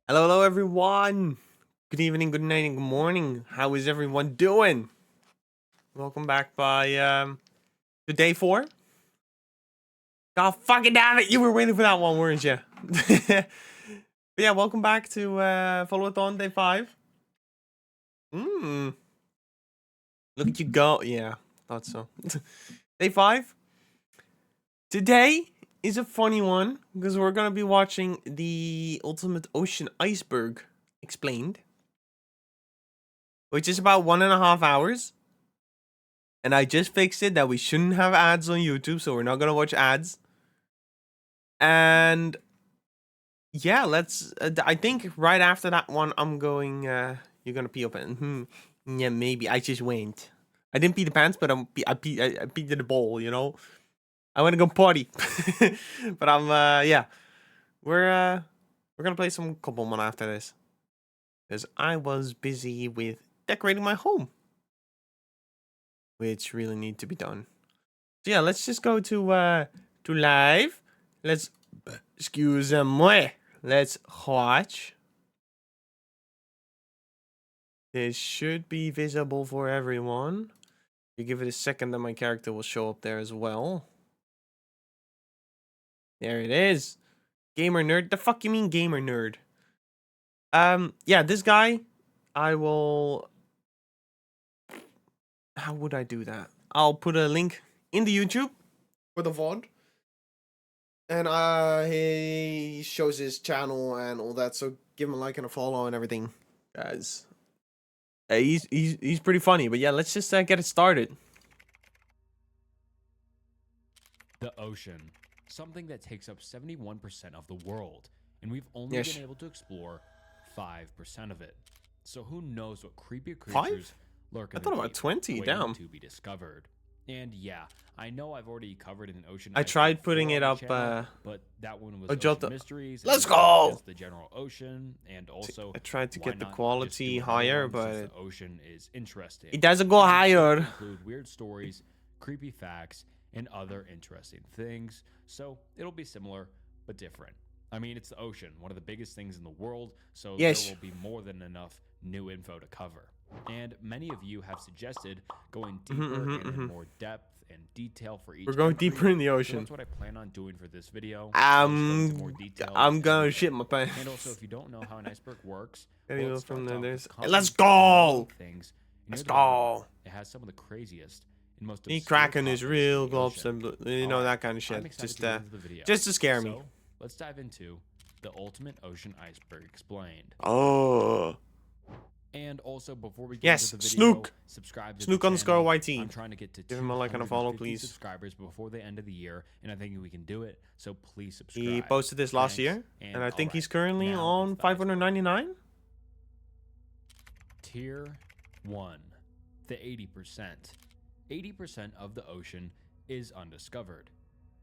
Hello, hello, everyone. Good evening, good night, and good morning. How is everyone doing? Welcome back to day 4. God fucking damn it, you were waiting for that one, weren't you? But yeah, welcome back to follow-a-thon day 5. Look at you go. Yeah, thought so. Day 5. Today is a funny one because we're gonna be watching the Ultimate Ocean Iceberg explained, which is about 1.5 hours. And I just fixed it that we shouldn't have ads on YouTube, so we're not gonna watch ads. And yeah, let's. I think right after that one, I'm going. You're gonna pee up and yeah, maybe I just went. I didn't pee the pants, but I peed in the bowl. You know, I went to go potty. But I'm. Yeah, we're gonna play some Koppelman after this, because I was busy with decorating my home, which really need to be done. So yeah, let's just go to live. Let's excuse-moi. Let's watch. This should be visible for everyone. You give it a second, then my character will show up there as well. There it is. Gamer nerd. The fuck you mean gamer nerd? Yeah, this guy, I will. How would I do that? I'll put a link in the YouTube for the VOD. And he shows his channel and all that, so give him a like and a follow and everything, guys. He's pretty funny, but yeah, let's just get it started. The ocean, something that takes up 71% of the world, and we've only been able to explore 5% of it. So who knows what creepy creatures lurk in the deep, about 20. Damn. To be discovered. And yeah, I know I've already covered an ocean. I tried putting it up, channel, but that one was Ocean Mysteries. Let's go. The general ocean, and also I tried to get the quality higher, but the ocean is interesting. It doesn't go higher. Include weird stories, creepy facts, and other interesting things. So it'll be similar but different. I mean, it's the ocean, one of the biggest things in the world, so there will be more than enough new info to cover. And many of you have suggested going deeper and in more depth and detail for each. We're going deeper in the ocean. So that's what I plan on doing for this video. I'm gonna shit my pants. And also, if you don't know how an iceberg works, from there's let's go. Let's go. It has some of the craziest and most. He cracking his real gloves, you know, that kind of shit. Just to scare me. Let's dive into the Ultimate Ocean Iceberg explained. Oh. And also, before we get into the video, Snook. subscribe to Snook _YT. YT. I'm trying to get to give him a like and a follow, please. Subscribers before the end of the year, and I think we can do it. So please subscribe. He posted this last year, and I think he's currently on 599. Tier 1, the 80%. 80% of the ocean is undiscovered,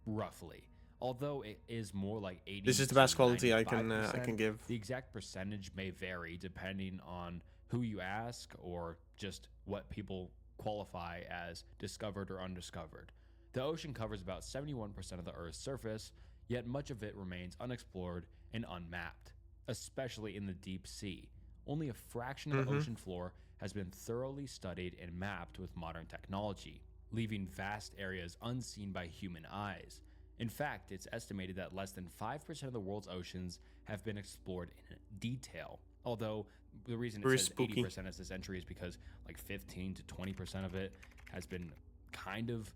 roughly. Although it is more like 80%. This is the best quality I can give. The exact percentage may vary depending on who you ask or just what people qualify as discovered or undiscovered. The ocean covers about 71% of the Earth's surface, yet much of it remains unexplored and unmapped, especially in the deep sea. Only a fraction of the ocean floor has been thoroughly studied and mapped with modern technology, leaving vast areas unseen by human eyes. In fact, it's estimated that less than 5% of the world's oceans have been explored in detail. Although the reason it says 80% as this entry is because like 15 to 20% of it has been kind of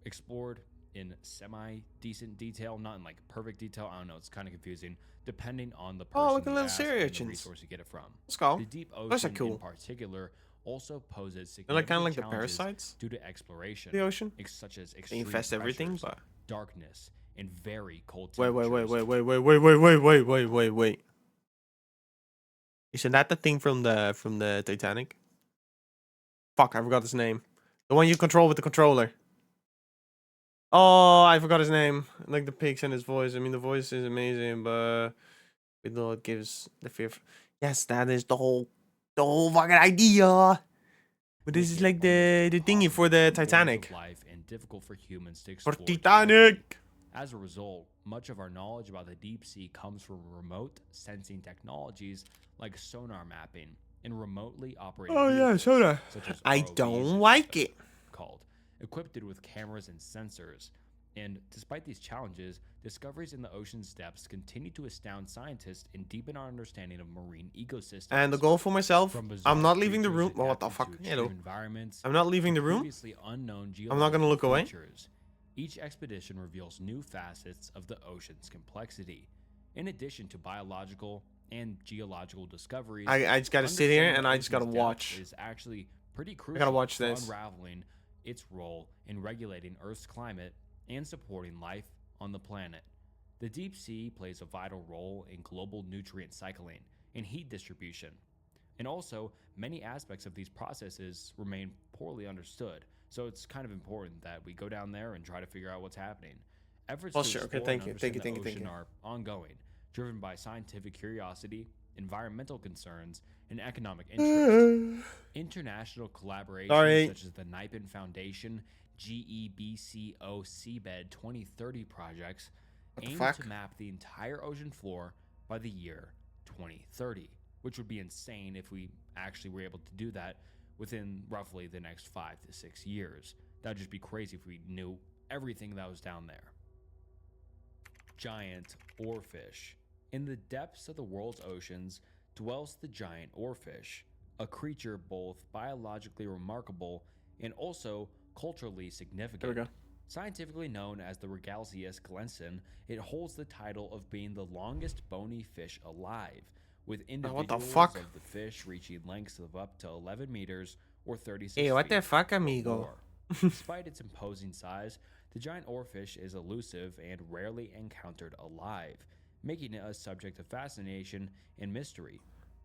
explored in semi-decent detail, not in like perfect detail. I don't know, it's kind of confusing depending on the person. Oh, look at little sea urchins. The resource you get it from. Let's go. The deep ocean in particular also poses significant kind of like the parasites due to exploration. The ocean, such as they infest everything, but darkness and very cold temperatures. Wait. Isn't that the thing from the Titanic? Fuck, I forgot his name. The one you control with the controller. Oh, I forgot his name. Like the pigs and his voice. I mean, the voice is amazing, but it gives the fear. Yes, that is the whole fucking idea. But this is like the thingy for the Titanic. Life and difficult for humans to For explore. Titanic. As a result, much of our knowledge about the deep sea comes from remote sensing technologies like sonar mapping and remotely operated Oh yeah, vehicles, soda. such as I ROVs, don't like it. called, equipped with cameras and sensors. And despite these challenges, discoveries in the ocean's depths continue to astound scientists and deepen our understanding of marine ecosystems. And the goal for myself, From I'm bizarre not leaving the creatures room. Oh, what the adapted fuck? to extreme Hello. environments I'm not to leaving the room. previously unknown I'm not gonna geological look away. features, each expedition reveals new facets of the ocean's complexity. In addition to biological and geological discoveries, I just gotta sit here understanding and the I just gotta ocean's depths watch. is actually pretty crucial I gotta watch for this. unraveling its role in regulating Earth's climate and supporting life on the planet. The deep sea plays a vital role in global nutrient cycling and heat distribution. And also, many aspects of these processes remain poorly understood, so it's kind of important that we go down there and try to figure out what's happening. Efforts Oh, to sure. Okay, explore thank and you. understand Thank the you. Thank ocean you. are ongoing, driven by scientific curiosity, environmental concerns, and economic interest. International collaborations Sorry. such as the Nipon Foundation GEBCO Seabed 2030 projects What the aim fuck? to map the entire ocean floor by the year 2030, which would be insane if we actually were able to do that within roughly the next 5 to 6 years. That would just be crazy if we knew everything that was down there. Giant oarfish. In the depths of the world's oceans dwells the giant oarfish, a creature both biologically remarkable and also culturally significant. There we go. Scientifically known as the Regalsius glenson, it holds the title of being the longest bony fish alive, with individuals fuck? of the fish reaching lengths of up to 11 meters or 36 Hey, what feet the fuck, or amigo? more. Despite its imposing size, the giant oarfish is elusive and rarely encountered alive, making it a subject of fascination and mystery.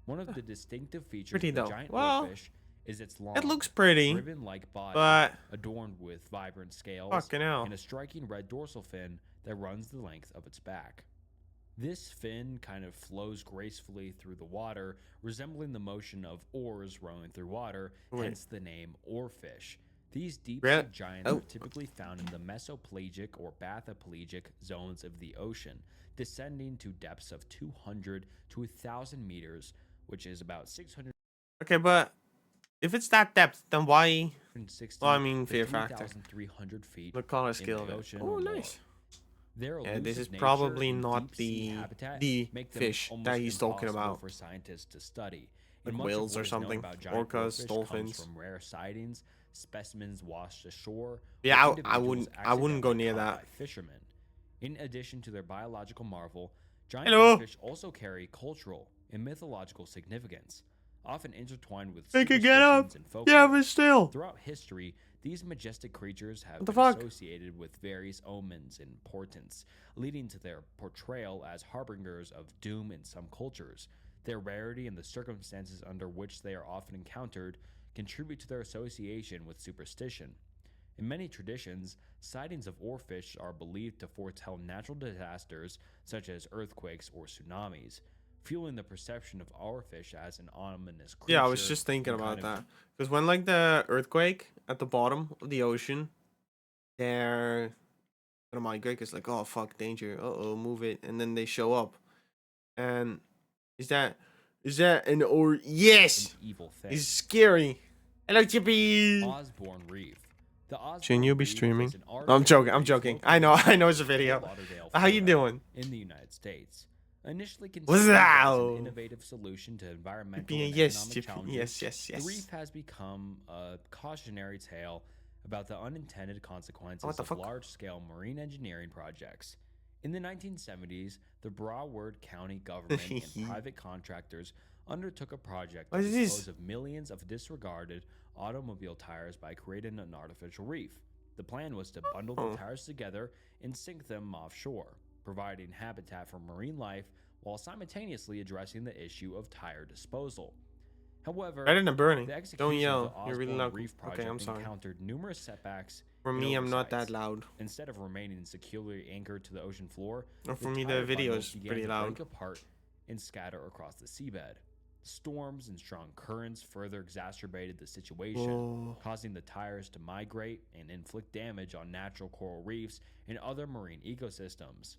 One of the distinctive features Pretty of the though. giant Well, oarfish is its long, it looks pretty, ribbon-like body, but adorned with vibrant scales, fucking hell. and a striking red dorsal fin that runs the length of its back. This fin kind of flows gracefully through the water, resembling the motion of oars rowing through water, hence the name oarfish. These deep-sea giants are typically found in the mesopelagic or bathypelagic zones of the ocean, descending to depths of 200 to 1,000 meters, which is about 600. Okay, but if it's that depth, then why? 60 Well, I mean, to fear factor. 3,300 feet The color in skill the of it. ocean Oh, or more. nice. Their Yeah, this is elusive nature probably and not deep-sea the habitat make them fish almost that he's talking impossible about. for scientists to study. Like And much of whales what or is known something. about giant Orcas, oarfish dolphins. comes from rare sightings, specimens washed ashore. Yeah, or I wouldn't go accidentally near caught that. by fishermen. In addition to their biological marvel, giant Hello. oarfish also carry cultural and mythological significance, often intertwined with They can get up. superstitions and folklore. Yeah, but still. Throughout history, these majestic creatures have What the been fuck? associated with various omens and portents, leading to their portrayal as harbingers of doom in some cultures. Their rarity and the circumstances under which they are often encountered contribute to their association with superstition. In many traditions, sightings of oarfish are believed to foretell natural disasters such as earthquakes or tsunamis, fueling the perception of oarfish as an ominous creature. Yeah, I was just thinking and about kind of that. Because when, like, the earthquake at the bottom of the ocean, they're gonna migrate. It's like, oh, fuck, danger. Uh-oh, move it. And then they show up. And is that an or... Yes! an evil thing. It's scary. Hello, Chippy! Osborne Reef. The Osborne Shouldn't you be Reef streaming? is an I'm artificial joking, I'm reef joking. located I know it's a in video. Fort Lauderdale, How you Florida, doing? in the United States. Initially considered as an innovative solution to environmental and Yes, economic Chippy. challenges, Yes. the reef has become a cautionary tale about the unintended consequences What the of fuck? large-scale marine engineering projects. In the 1970s, the Broward County government and private contractors undertook a project to What is this? dispose of millions of disregarded automobile tires by creating an artificial reef. The plan was to bundle the tires together and sink them offshore, providing habitat for marine life while simultaneously addressing the issue of tire disposal. However, Better than burning. the Don't execution yell. of the You're really Osborne loud. Reef Okay, project I'm sorry. encountered numerous setbacks. For and me, I'm not that oversights. loud. Instead of remaining securely anchored to the ocean floor, Or for me, the tire video bundles is began pretty to loud. break apart and scatter across the seabed. Storms and strong currents further exacerbated the situation, Whoa. causing the tires to migrate and inflict damage on natural coral reefs and other marine ecosystems.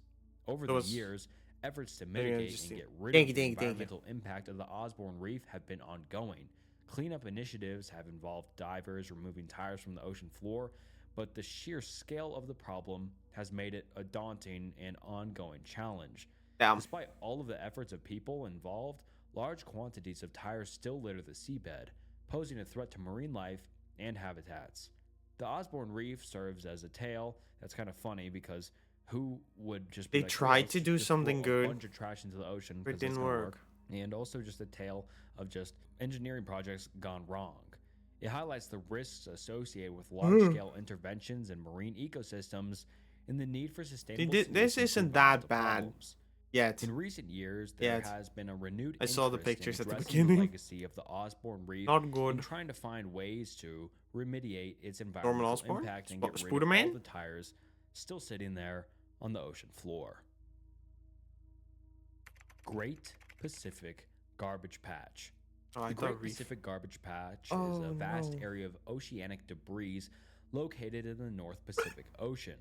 Over That the was years, efforts to very mitigate and interesting. get rid Thank of you, the thank you, thank you. environmental impact of the Osborne Reef have been ongoing. Cleanup initiatives have involved divers removing tires from the ocean floor, but the sheer scale of the problem has made it a daunting and ongoing challenge. Damn. Despite all of the efforts of people involved, large quantities of tires still litter the seabed, posing a threat to marine life and habitats. The Osborne Reef serves as a tale that's kind of funny because who would just be They like, oh, tried let's to do just throw something a good, bunch of trash into the ocean but it because it's didn't going to work? work. And also just a tale of just engineering projects gone wrong. It highlights the risks associated with large-scale interventions in marine ecosystems and the need for sustainable This solutions to isn't that environmental bad problems. yet. In recent years, there Yet. has been a renewed I saw the interest pictures in at the addressing the beginning. legacy of the Osborne Reef Not and good. trying to find ways to remediate its Norman environmental Osborn? impact and get rid of all Spooderman? the tires still sitting there on the ocean floor. Great Pacific Garbage Patch. Oh, I The thought Great reef. Pacific Garbage Patch is Oh, a vast no. area of oceanic debris located in the North Pacific Ocean.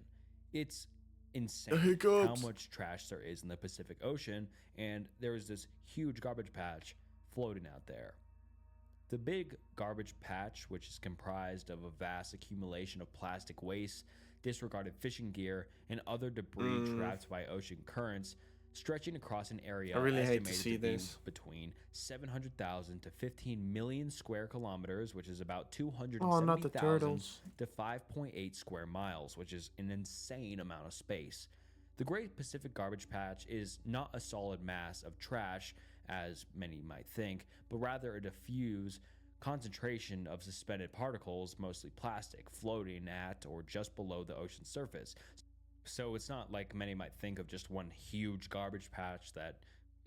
It's insane how hiccups. much trash there is in the Pacific Ocean, and there is this huge garbage patch floating out there. The big garbage patch, which is comprised of a vast accumulation of plastic waste, disregarded fishing gear, and other debris trapped by ocean currents, stretching across an area I really hate to estimated see be this. between 700,000 to 15 million square kilometers, which is about Oh, not the 270,000 turtles. to 5.8 square miles, which is an insane amount of space. The Great Pacific Garbage Patch is not a solid mass of trash, as many might think, but rather a diffuse concentration of suspended particles, mostly plastic, floating at or just below the ocean surface. So it's not like many might think of just one huge garbage patch that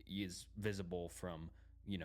is visible from, an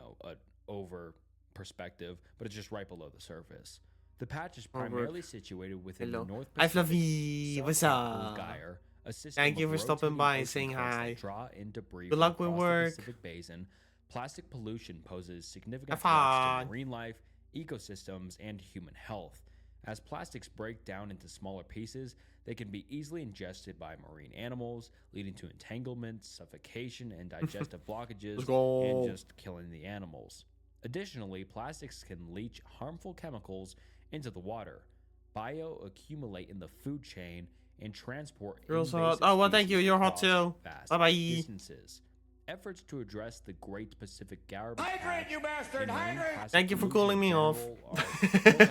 over perspective, but it's just right below the surface. The patch is primarily situated within the Hello. North Hi, Pacific Fluffy. What's subtropical up? gyre, a system Thank you of for stopping rotating by and ocean saying currents hi. that draw in debris Good from luck with across work. the Pacific Basin. Plastic pollution poses significant Have threats fun. to marine life, ecosystems, and human health. As plastics break down into smaller pieces, they can be easily ingested by marine animals, leading to entanglements, suffocation, and digestive blockages, Let's go. and just killing the animals. Additionally, plastics can leach harmful chemicals into the water, bioaccumulate in the food chain, and transport Girls hot. invasive Oh, well, thank you. species You're hot across too. vast Bye-bye. distances. Efforts to address the Great Pacific Garbage Patch you bastard! and marine Hydrate! plastic Thank you for pollution calling in me off. general are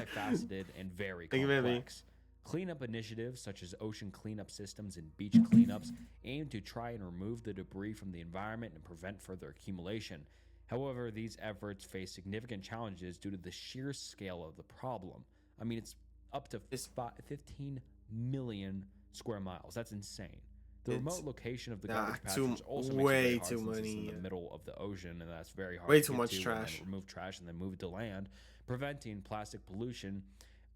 multifaceted and very Thank you, baby. complex. Cleanup initiatives such as ocean cleanup systems and beach cleanups aim to try and remove the debris from the environment and prevent further accumulation. However, these efforts face significant challenges due to the sheer scale of the problem. I mean, it's up to 15 million square miles. That's insane. The remote location of the garbage patches also makes it very hard since it's in the middle of the ocean, and that's very hard Way to too get much to trash. and then remove trash and then move it to land. Preventing plastic pollution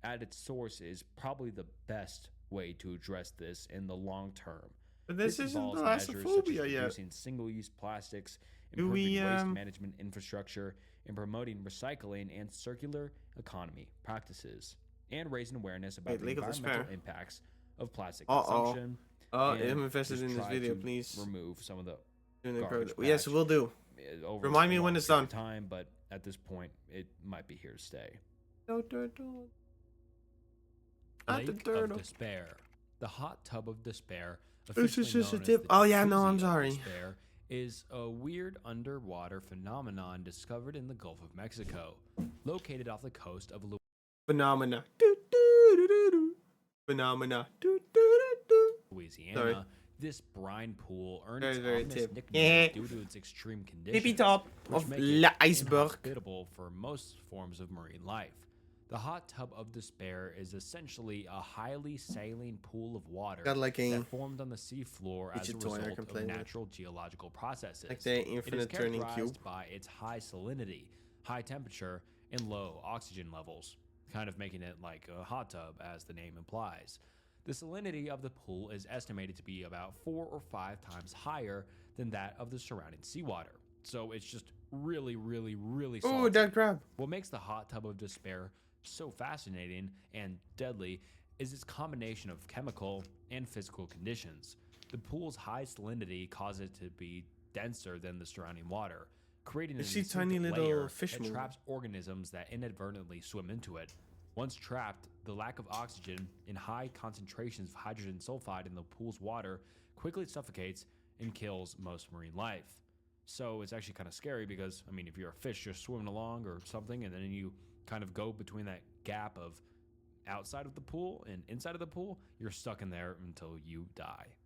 at its source is probably the best way to address this in the long term. But this isn't involves measures such as Thalassophobia yet. reducing single-use plastics, Do improving we, waste management infrastructure, and promoting recycling and circular economy practices, and raising awareness about the legal environmental despair. impacts of plastic Uh-oh. consumption. I'm and invested just in this try video, to please. remove some of the Doing the garbage yes, patch we'll do. over Remind me a when long it's period done. of time, but at this point, it might be here to stay. Not the Lake turtle. of Despair. The hot tub of despair, This is officially just a known as tip. the Oh, yeah, no, I'm jacuzzi of sorry. despair, is a weird underwater phenomenon discovered in the Gulf of Mexico, located off the coast of Phenomena. Do, do, do, do, do. Phenomena. Do, do, do, do. Louisiana. Sorry. This brine pool earned Very, its very ominous tip. nickname due to its extreme conditions, Tippy top which of make La it Iceberg. inhospitable for most forms of marine life. The hot tub of despair is essentially a highly saline pool of water Got like a that formed on the seafloor as a toy I result can of play with. natural geological processes. Like the It is infinite turning characterized cube. by its high salinity, high temperature, and low oxygen levels, kind of making it like a hot tub, as the name implies. The salinity of the pool is estimated to be about 4 or 5 times higher than that of the surrounding seawater. So it's just really, really, really salty. Oh, dead crab. What makes the hot tub of despair so fascinating and deadly is its combination of chemical and physical conditions. The pool's high salinity causes it to be denser than the surrounding water, creating a I see tiny distinctive little layer fish that moving. traps organisms that inadvertently swim into it. Once trapped, the lack of oxygen and high concentrations of hydrogen sulfide in the pool's water quickly suffocates and kills most marine life. So it's actually kind of scary because, I mean, if you're a fish just swimming along or something, and then you kind of go between that gap of outside of the pool and inside of the pool, you're stuck in there until you die.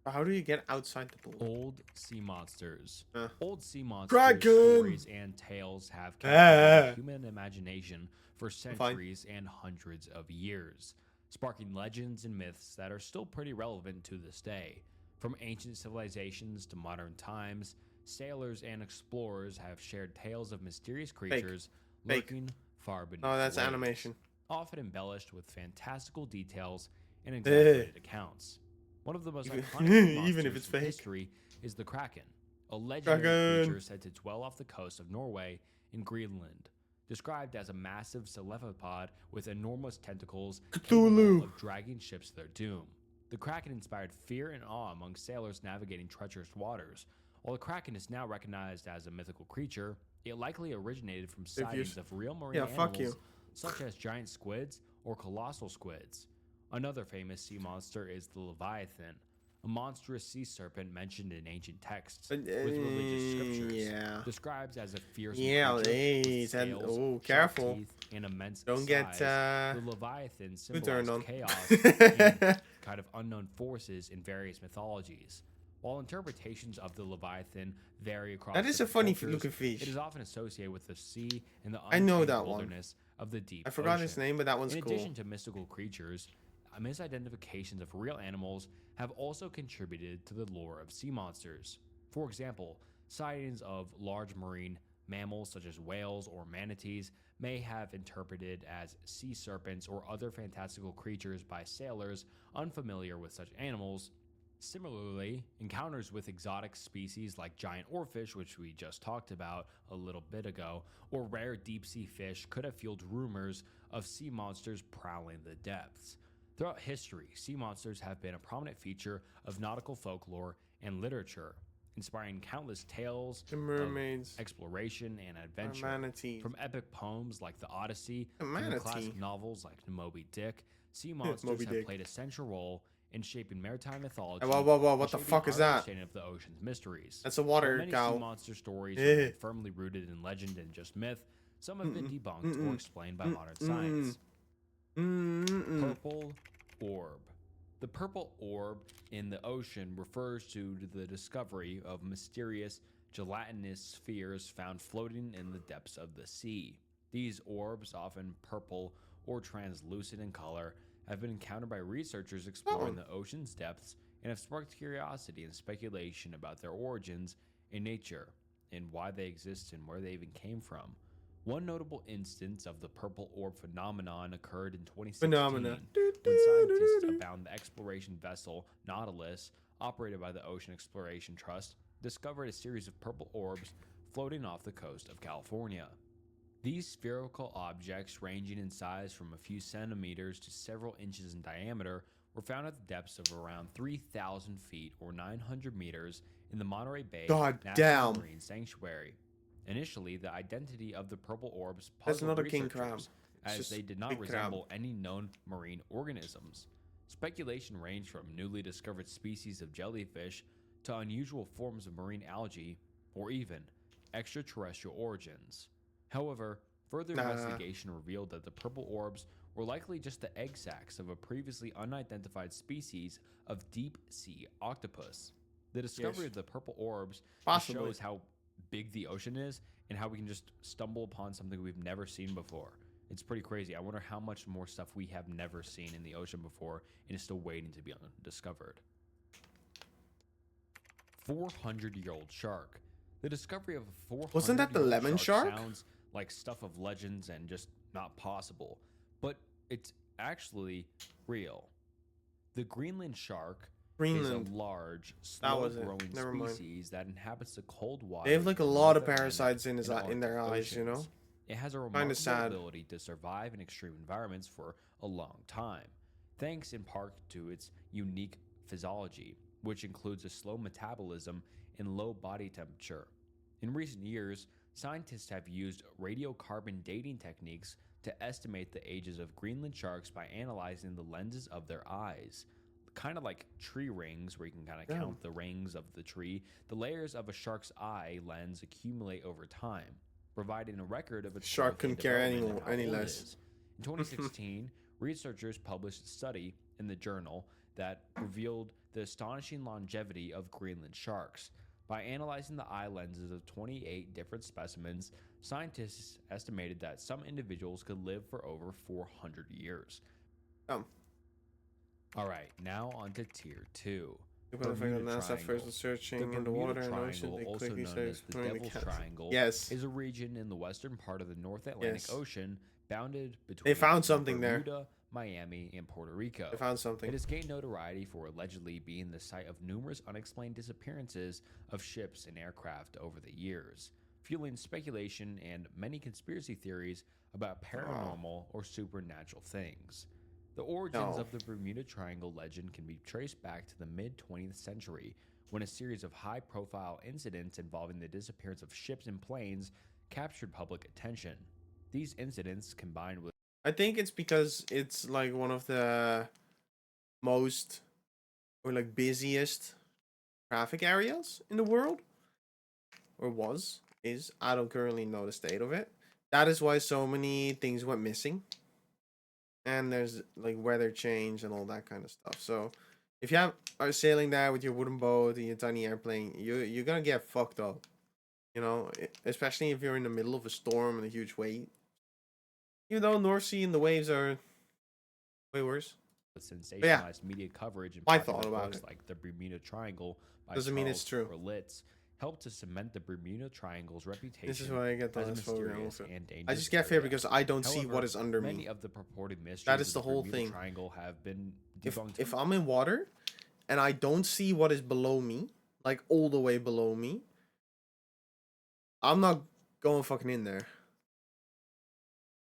How do you get outside the pool? Old sea monsters. Old sea monsters Kraken! stories and tales have captivated human imagination for centuries and hundreds of years, sparking legends and myths that are still pretty relevant to this day. From ancient civilizations to modern times, sailors and explorers have shared tales of mysterious creatures lurking far beneath Oh, that's the waves, animation. often embellished with fantastical details and exaggerated accounts. One of the most iconic monsters in history is the Kraken, a legendary creature said to dwell off the coast of Norway in Greenland. Described as a massive cephalopod with enormous tentacles capable of dragging ships to their doom. The Kraken inspired fear and awe among sailors navigating treacherous waters. While the Kraken is now recognized as a mythical creature, it likely originated from sightings of real marine animals such as giant squids or colossal squids. Another famous sea monster is the Leviathan, a monstrous sea serpent mentioned in ancient texts with religious scriptures. Described as a fierce creature with scales, sharp teeth, and immense size, the Leviathan symbolized chaos and kind of unknown forces in various mythologies. While interpretations of the Leviathan vary across cultures, fish. it is often associated with the sea and the untamed wilderness of the deep I forgot ocean. his name, but that one's In cool. addition to mystical creatures, misidentifications of real animals have also contributed to the lore of sea monsters. For example, sightings of large marine mammals such as whales or manatees may have interpreted as sea serpents or other fantastical creatures by sailors unfamiliar with such animals. Similarly, encounters with exotic species like giant oarfish, which we just talked about a little bit ago, or rare deep-sea fish could have fueled rumors of sea monsters prowling the depths. Throughout history, sea monsters have been a prominent feature of nautical folklore and literature, inspiring countless tales of exploration and adventure. From epic poems like the Odyssey and the classic novels like Moby Dick, sea monsters have played a central role in shaping maritime mythology. What the fuck is that? Understanding of the ocean's mysteries. That's a water While many cow. sea monster stories are firmly rooted in legend and just myth, some have been debunked or explained by modern science. Purple orb. The purple orb in the ocean refers to the discovery of mysterious gelatinous spheres found floating in the depths of the sea. These orbs, often purple or translucent in color, have been encountered by researchers exploring the ocean's depths and have sparked curiosity and speculation about their origins in nature and why they exist and where they even came from. One notable instance of the purple orb phenomenon occurred in 2016 when scientists abound the exploration vessel Nautilus, operated by the Ocean Exploration Trust, discovered a series of purple orbs floating off the coast of California. These spherical objects, ranging in size from a few centimeters to several inches in diameter, were found at the depths of around 3,000 feet or 900 meters in the Monterey Bay National Marine Sanctuary. Initially, the identity of the purple orbs puzzled researchers, as they did not resemble any known marine organisms. Speculation ranged from newly discovered species of jellyfish to unusual forms of marine algae, or even extraterrestrial origins. However, further investigation revealed that the purple orbs were likely just the egg sacs of a previously unidentified species of deep-sea octopus. The discovery of the purple orbs shows how big the ocean is and how we can just stumble upon something we've never seen before. It's pretty crazy. I wonder how much more stuff we have never seen in the ocean before and is still waiting to be discovered. 400-year-old shark. The discovery of a 400-year-old Wasn't that the lemon shark? Sounds like stuff of legends and just not possible, but it's actually real. The Greenland shark is a large, slow-growing species that inhabits the cold water. They have like a lot of parasites in their eyes, you know? It has a remarkable ability to survive in extreme environments for a long time, thanks in part to its unique physiology. which includes a slow metabolism and low body temperature. In recent years, scientists have used radiocarbon dating techniques to estimate the ages of Greenland sharks by analyzing the lenses of their eyes. Kind of like tree rings, where you can kind of Damn. count the rings of the tree, the layers of a shark's eye lens accumulate over time, providing a record of its Shark growth and couldn't care development and how any old it less. is. In 2016, researchers published a study in the journal that revealed the astonishing longevity of Greenland sharks. By analyzing the eye lenses of 28 different specimens, scientists estimated that some individuals could live for over 400 years. Um, All right, now on to Tier 2. the fact that NASA first was searching in the water and ocean, they also quickly known started as the exploring the Devil's cat. Triangle, Yes. is a region in the western part of the North Atlantic Yes. Ocean, bounded between They found something there. Bermuda, Miami, and Puerto Rico. They found something. It has gained notoriety for allegedly being the site of numerous unexplained disappearances of ships and aircraft over the years, fueling speculation and many conspiracy theories about paranormal or supernatural things. The origins of the Bermuda Triangle legend can be traced back to the mid-20th century, when a series of high-profile incidents involving the disappearance of ships and planes captured public attention. These incidents, combined with I think it's because it's like one of the most or like busiest traffic areas in the world, or is. I don't currently know the state of it. That is why so many things went missing. And there's like weather change and all that kind of stuff. So if you are sailing there with your wooden boat and your tiny airplane, you're gonna get fucked up. You know, especially if you're in the middle of a storm and a huge wave. Even though North Sea and the waves are way worse. sensationalized media coverage and I popular thought about books it. like The Bermuda Triangle by Doesn't mean it's Charles true. Berlitz helped to cement the Bermuda Triangle's reputation This is why I get as a Thalassophobia mysterious also. and dangerous I just get fear area. because I don't see However, what is under many me. of the purported mysteries That is of the whole Bermuda thing. Triangle have been If debunked. I'm in water and I don't see what is below me, like all the way below me, I'm not going fucking in there.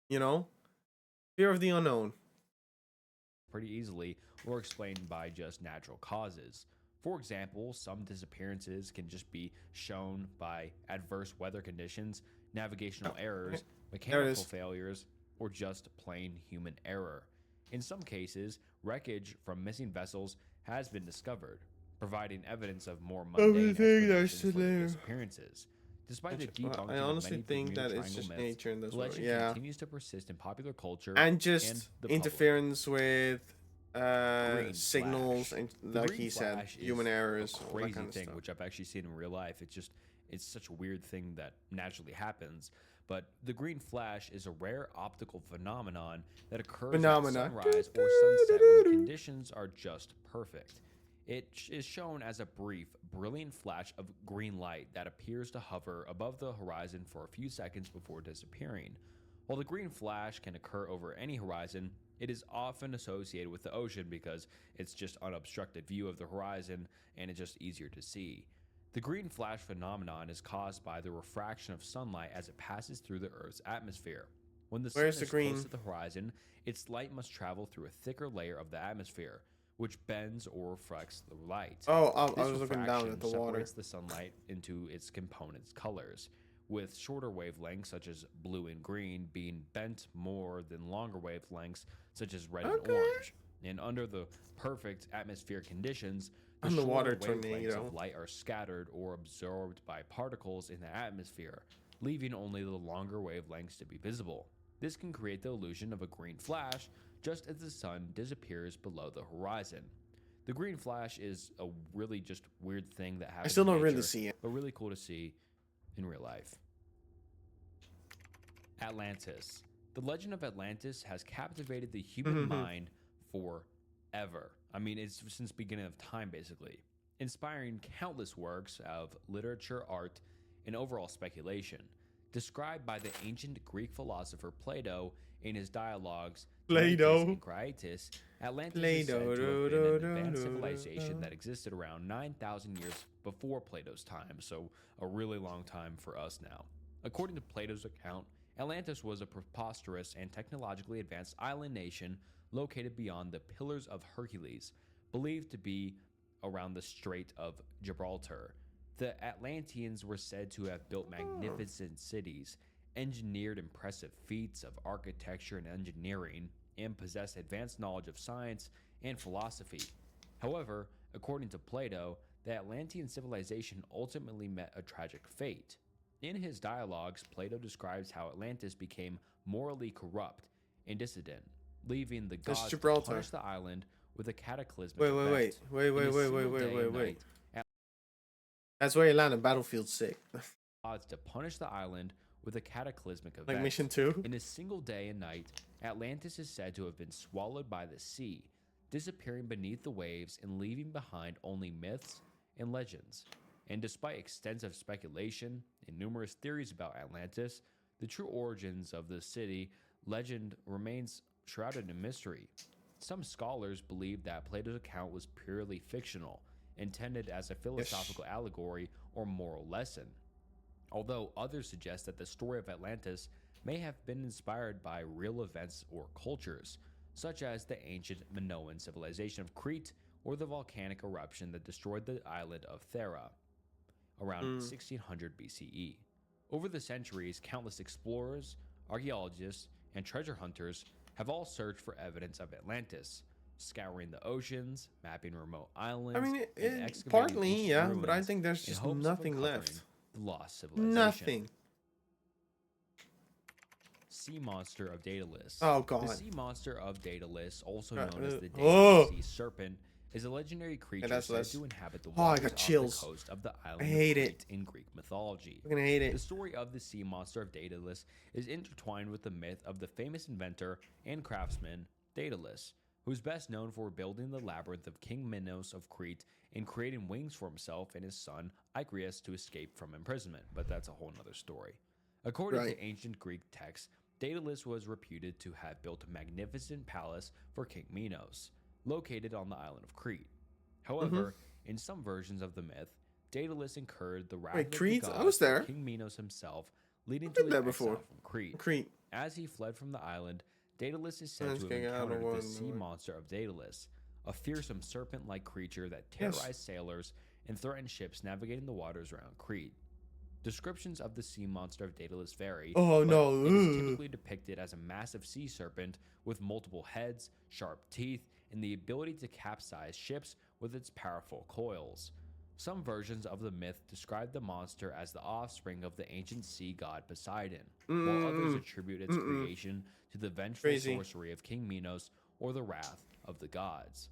You know? Fear of the unknown. Pretty easily or explained by just natural causes. For example, some disappearances can just be shown by adverse weather conditions, navigational errors, mechanical failures, or just plain human error. In some cases, wreckage from missing vessels has been discovered, providing evidence of more mundane explanations for the disappearances. Despite the debunking I honestly of many think Bermuda that it's Triangle just myths, nature in this the world. legend Yeah. continues to persist in popular culture And just the public. interference with Green signals flash. and The like green he said, flash human is errors, a all that crazy kind of thing, stuff. which I've actually seen in real life. It's such a weird thing that naturally happens. But the green flash is a rare optical phenomenon that occurs at sunrise or sunset when conditions are just perfect. It is shown as a brief, brilliant flash of green light that appears to hover above the horizon for a few seconds before disappearing. While the green flash can occur over any horizon, it is often associated with the ocean because it's just unobstructed view of the horizon and it's just easier to see. The green flash phenomenon is caused by the refraction of sunlight as it passes through the Earth's atmosphere. When the sun is close to the horizon, its light must travel through a thicker layer of the atmosphere, which bends or reflects the light. Oh, I was looking down at the water. Separates the sunlight into its component colors, with shorter wavelengths such as blue and green being bent more than longer wavelengths such as red and orange. And under the perfect atmospheric conditions, the shorter wavelengths of light are scattered or absorbed by particles in the atmosphere, leaving only the longer wavelengths to be visible. This can create the illusion of a green flash just as the sun disappears below the horizon. The green flash is a really just weird thing that happens. I still don't in really nature, see it, but really cool to see in real life. Atlantis. The legend of Atlantis has captivated the human mind forever. I mean, it's since beginning of time, basically, inspiring countless works of literature, art, and overall speculation. Described by the ancient Greek philosopher Plato in his dialogues Plato and Craitis, Atlantis is said to have been an advanced civilization that existed around 9,000 years before Plato's time, so a really long time for us now. According to Plato's account, Atlantis was a preposterous and technologically advanced island nation located beyond the Pillars of Hercules, believed to be around the Strait of Gibraltar. The Atlanteans were said to have built Oh. magnificent cities, engineered impressive feats of architecture and engineering, and possessed advanced knowledge of science and philosophy. However, according to Plato, the Atlantean civilization ultimately met a tragic fate. In his dialogues, Plato describes how Atlantis became morally corrupt and dissident, leaving the That's gods to Gibraltar. punish the island with a cataclysmic Wait, wait, wait, event. wait, In wait, a wait, wait, single wait, day wait, and wait. night, That's where you land on Battlefield 6. gods to punish the island with a cataclysmic Like event. Mission 2. In a single day and night, Atlantis is said to have been swallowed by the sea, disappearing beneath the waves and leaving behind only myths and legends. And despite extensive speculation and numerous theories about Atlantis, the true origins of the city legend remains shrouded in mystery. Some scholars believe that Plato's account was purely fictional, intended as a Yes. philosophical allegory or moral lesson, although others suggest that the story of Atlantis may have been inspired by real events or cultures, such as the ancient Minoan civilization of Crete or the volcanic eruption that destroyed the island of Thera around Mm. 1600 BCE. Over the centuries, countless explorers, archaeologists, and treasure hunters have all searched for evidence of Atlantis, scouring the oceans, mapping remote I islands, mean, and excavating partly, ancient yeah, but I ruins think there's in just hopes of nothing uncovering left. the lost civilization. Nothing. Sea monster of Daedalus. Oh, The God. sea monster of Daedalus, also known as the Oh! Daedalic sea serpent, is a legendary creature that's said less. to inhabit the Oh, I waters got off chills. the coast of the I island of hate Crete it. in Greek mythology. I'm gonna hate The it. story of the sea monster of Daedalus is intertwined with the myth of the famous inventor and craftsman Daedalus, who is best known for building the labyrinth of King Minos of Crete and creating wings for himself and his son Icarus to escape from imprisonment. But that's a whole nother story. According Right. to ancient Greek texts, Daedalus was reputed to have built a magnificent palace for King Minos, located on the island of Crete. Mm-hmm. However, in some versions of the myth, Daedalus incurred the wrath Wait, of the Crete? I gods was through there. King Minos himself, leading I've to been his there before. exile from Crete. Crete. As he fled from the island, Daedalus is said Let's to have get out of encountered the one. sea monster of Daedalus, a fearsome serpent-like creature that Yes. terrorized sailors and threatened ships navigating the waters around Crete. Descriptions of the sea monster of Daedalus vary, Oh, but no. it is Ugh. typically depicted as a massive sea serpent with multiple heads, sharp teeth, and the ability to capsize ships with its powerful coils. Some versions of the myth describe the monster as the offspring of the ancient sea god Poseidon, while others Mm-mm. attribute its Mm-mm. creation to the vengeful Crazy. sorcery of King Minos or the wrath of the gods.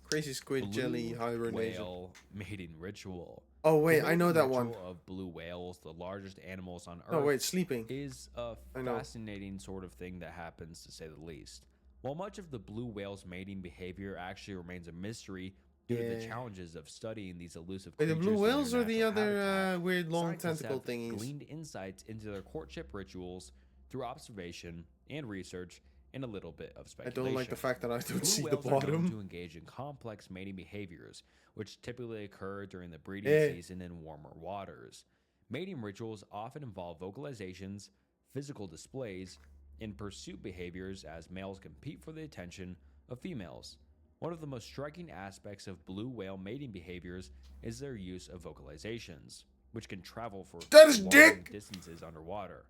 Crazy squid jelly Blue hibernation. whale mating ritual. Oh, The wait, I know mating that one. ritual of blue whales, the largest animals on Earth, No, wait, sleeping. is a I know. fascinating sort of thing that happens, to say the least. While much of the blue whale's mating behavior actually remains a mystery due to the Yeah. challenges of studying these elusive Wait, the creatures blue in whales their or the natural other habitat, weird long scientists tentacle have thingies? gleaned insights into their courtship rituals through observation and research and a little bit of I speculation. don't like the fact that I don't Blue see the whales are known to bottom. engage in complex mating behaviors, which typically occur during the breeding Eh. season in warmer waters. Mating rituals often involve vocalizations, physical displays, and pursuit behaviors as males compete for the attention of females. One of the most striking aspects of blue whale mating behaviors is their use of vocalizations, which can travel for That is long dick! distances underwater.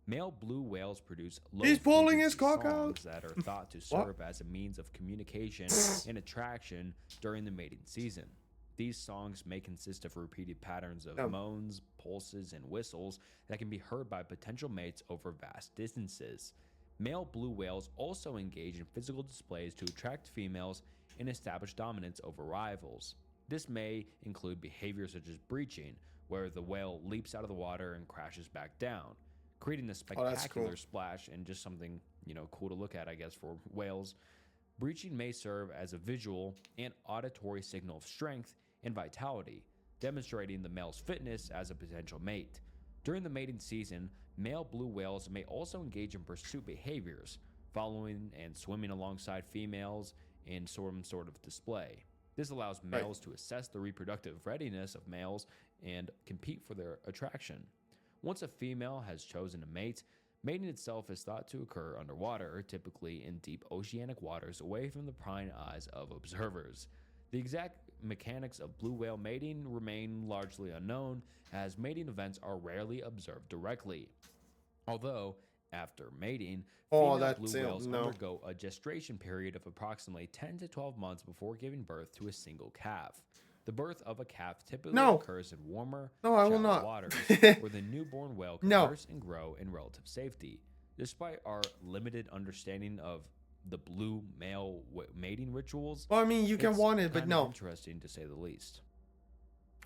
Male blue whales produce He's pulling his low-frequency cock out. songs that are thought to What? serve as a means of communication and attraction during the mating season. These songs may consist of repeated patterns of Yeah. moans, pulses, and whistles that can be heard by potential mates over vast distances. Male blue whales also engage in physical displays to attract females and establish dominance over rivals. This may include behavior such as breaching, where the whale leaps out of the water and crashes back down, creating a that's spectacular cool. splash and just something, cool to look at, I guess, for whales. Breaching may serve as a visual and auditory signal of strength and vitality, demonstrating the male's fitness as a potential mate. During the mating season, male blue whales may also engage in pursuit behaviors, following and swimming alongside females in some sort of display. This allows males to assess the reproductive readiness of males and compete for their attraction. Once a female has chosen a mate, mating itself is thought to occur underwater, typically in deep oceanic waters away from the prying eyes of observers. The exact mechanics of blue whale mating remain largely unknown, as mating events are rarely observed directly. Although, after mating, Oh, female blue that's it. whales No. undergo a gestation period of approximately 10 to 12 months before giving birth to a single calf. The birth of a calf typically No. occurs in warmer, No, I will shallow not. waters, where the newborn whale can No. nurse and grow in relative safety. Despite our limited understanding of the blue male mating rituals, Well, I mean, you can it's want it, but kind of no. interesting to say the least.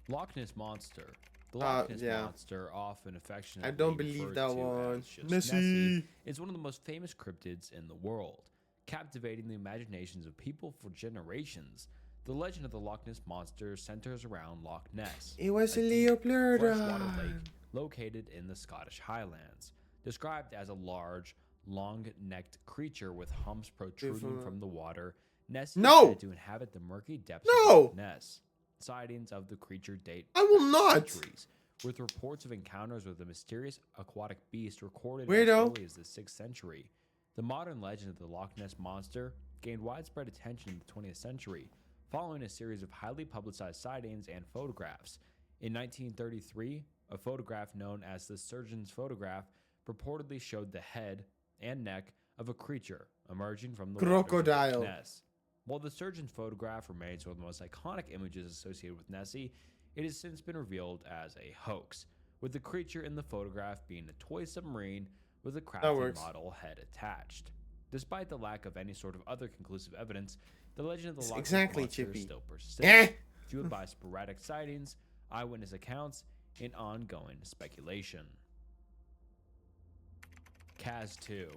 Loch Ness Monster. The Loch Ness Yeah. Monster, often affectionately I don't believe referred that to one. as just Nessie. is one of the most famous cryptids in the world, captivating the imaginations of people for generations. The legend of the Loch Ness Monster centers around Loch Ness, It was a deep, freshwater lake Leopardon. located in the Scottish Highlands. Described as a large, long-necked creature with humps protruding from the water, Nessie is said to inhabit the murky depths of Loch Ness. Sightings of the creature date I will back not. centuries, with reports of encounters with the mysterious aquatic beast recorded as Weirdo. early as the 6th century. The modern legend of the Loch Ness Monster gained widespread attention in the 20th century, following a series of highly publicized sightings and photographs. In 1933, a photograph known as the surgeon's photograph purportedly showed the head and neck of a creature emerging from the waters of Crocodile. Loch Ness. While the surgeon's photograph remains one of the most iconic images associated with Nessie, it has since been revealed as a hoax, with the creature in the photograph being a toy submarine with a crafted model head attached. Despite the lack of any sort of other conclusive evidence, the legend of the Loch Ness Monster still persists, fueled by sporadic sightings, eyewitness accounts, and ongoing speculation. Kaz 2.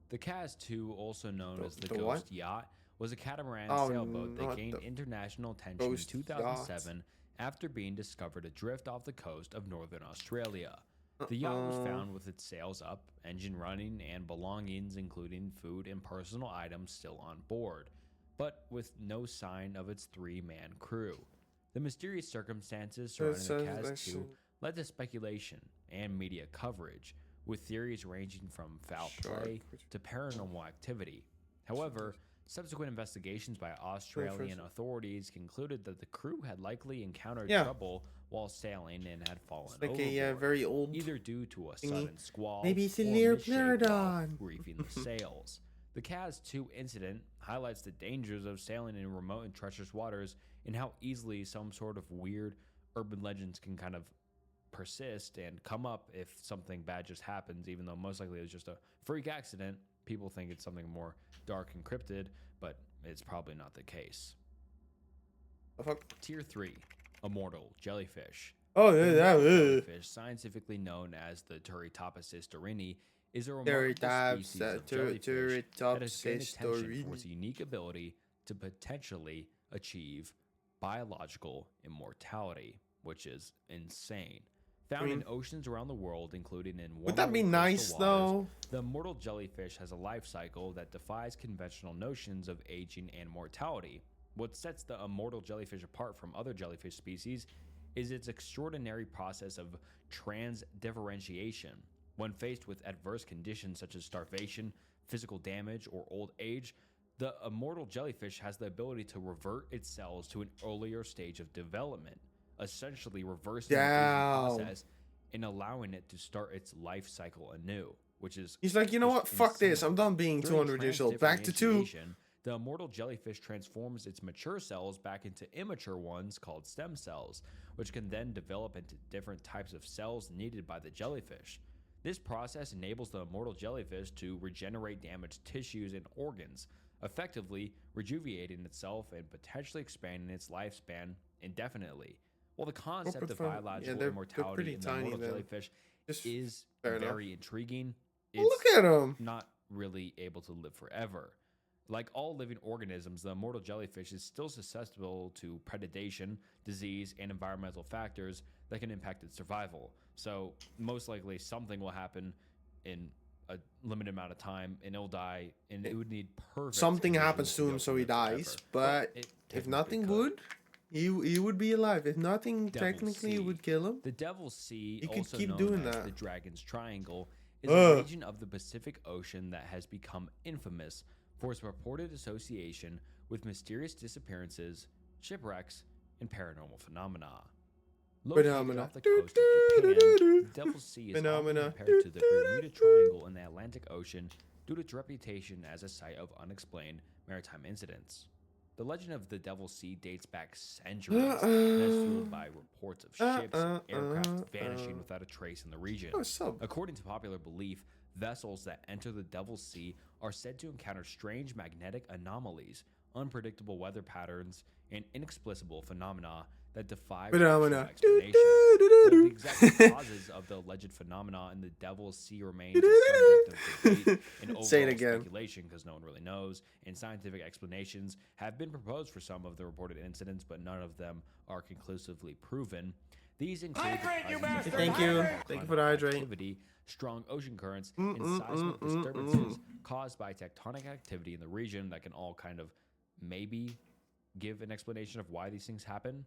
The Kaz 2, also known as the Ghost Yacht, was a catamaran sailboat that gained international attention in 2007 after being discovered adrift off the coast of northern Australia. The yacht was found with its sails up, engine running, and belongings including food and personal items still on board, but with no sign of its 3-man crew. The mysterious circumstances surrounding the Kaz 2 led to speculation and media coverage, with theories ranging from foul play to paranormal activity. However, subsequent investigations by Australian authorities concluded that the crew had likely encountered trouble while sailing and had fallen overboard, very old either due to a sudden squall Maybe it's a or misshape while Leopardon. reefing the sails. The Kaz 2 incident highlights the dangers of sailing in remote and treacherous waters and how easily some sort of weird urban legends can kind of persist and come up if something bad just happens, even though most likely it's just a freak accident. People think it's something more dark and cryptid, but it's probably not the case. Tier 3. Immortal jellyfish. Jellyfish, scientifically known as the Turritopsis dorini, is a remarkable species of jellyfish that has gained attention for its unique ability to potentially achieve biological immortality, which is insane. Found in oceans around the world, including in warmer coastal waters, the immortal jellyfish has a life cycle that defies conventional notions of aging and mortality. What sets the immortal jellyfish apart from other jellyfish species is its extraordinary process of transdifferentiation. When faced with adverse conditions such as starvation, physical damage, or old age, the immortal jellyfish has the ability to revert its cells to an earlier stage of development, essentially reversing the aging process and allowing it to start its life cycle anew, which is He's like, you know what? Fuck this. I'm done being 200 years old. Back to 2. The immortal jellyfish transforms its mature cells back into immature ones called stem cells, which can then develop into different types of cells needed by the jellyfish. This process enables the immortal jellyfish to regenerate damaged tissues and organs, effectively rejuvenating itself and potentially expanding its lifespan indefinitely. While the concept of biological immortality in the immortal jellyfish is very intriguing, it's not really able to live forever. Like all living organisms, the immortal jellyfish is still susceptible to predation, disease, and environmental factors that can impact its survival. So most likely something will happen in a limited amount of time and it'll die, and it would need perfect something happens to him so he dies, but if nothing would, he would be alive. If nothing technically would kill him, the Devil's Sea, he could also keep known doing as that. the Dragon's Triangle, is a region of the Pacific Ocean that has become infamous for its purported association with mysterious disappearances, shipwrecks, and paranormal phenomena. Located off the coast of Japan, the Devil's Sea is often compared to the Bermuda Triangle in the Atlantic Ocean due to its reputation as a site of unexplained maritime incidents. The legend of the Devil's Sea dates back centuries and is fueled by reports of ships and aircraft vanishing without a trace in the region. According to popular belief, vessels that enter the Devil's Sea are said to encounter strange magnetic anomalies, unpredictable weather patterns, and inexplicable phenomena that defy rational explanation. While the exact causes of the alleged phenomena in the Devil's Sea remains a subject of debate and overall speculation because no one really knows, and scientific explanations have been proposed for some of the reported incidents, but none of them are conclusively proven. These include Thank you for the hydrate. Strong ocean currents, and seismic disturbances caused by tectonic activity in the region that can all kind of maybe give an explanation of why these things happen.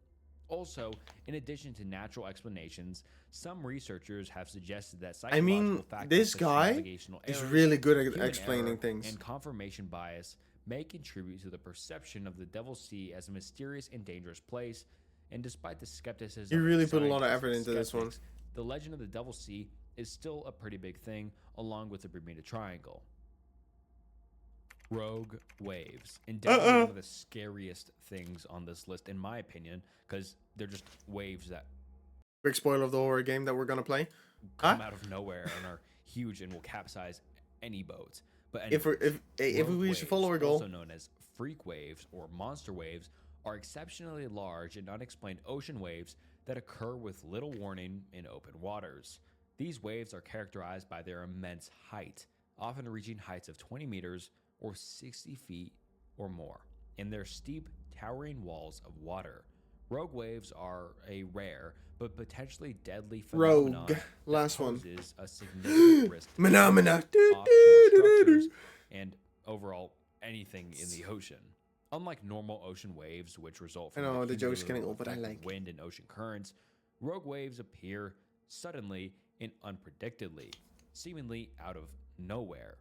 Also, in addition to natural explanations, some researchers have suggested that psychological factors this such as guy navigational is errors, really good at human explaining error, things. and confirmation bias may contribute to the perception of the Devil's Sea as a mysterious and dangerous place. And despite the skepticism, You really put a lot of effort into this one. The legend of the Devil's Sea is still a pretty big thing, along with the Bermuda Triangle. Rogue waves, and definitely one of the scariest things on this list, in my opinion, because they're just waves that Big spoiler of the horror game that we're gonna play. come out of nowhere and are huge and will capsize any boat. But anyway, if we wish to follow our goal, also known as freak waves or monster waves, are exceptionally large and unexplained ocean waves that occur with little warning in open waters. These waves are characterized by their immense height, often reaching heights of 20 meters or 60 feet or more, and their steep, towering walls of water. Rogue waves are a rare but potentially deadly phenomenon that poses a significant risk to offshore structures and overall anything in the ocean. Unlike normal ocean waves, which result from the cumulative effect of wind and ocean currents, rogue waves appear suddenly and unpredictably, seemingly out of nowhere.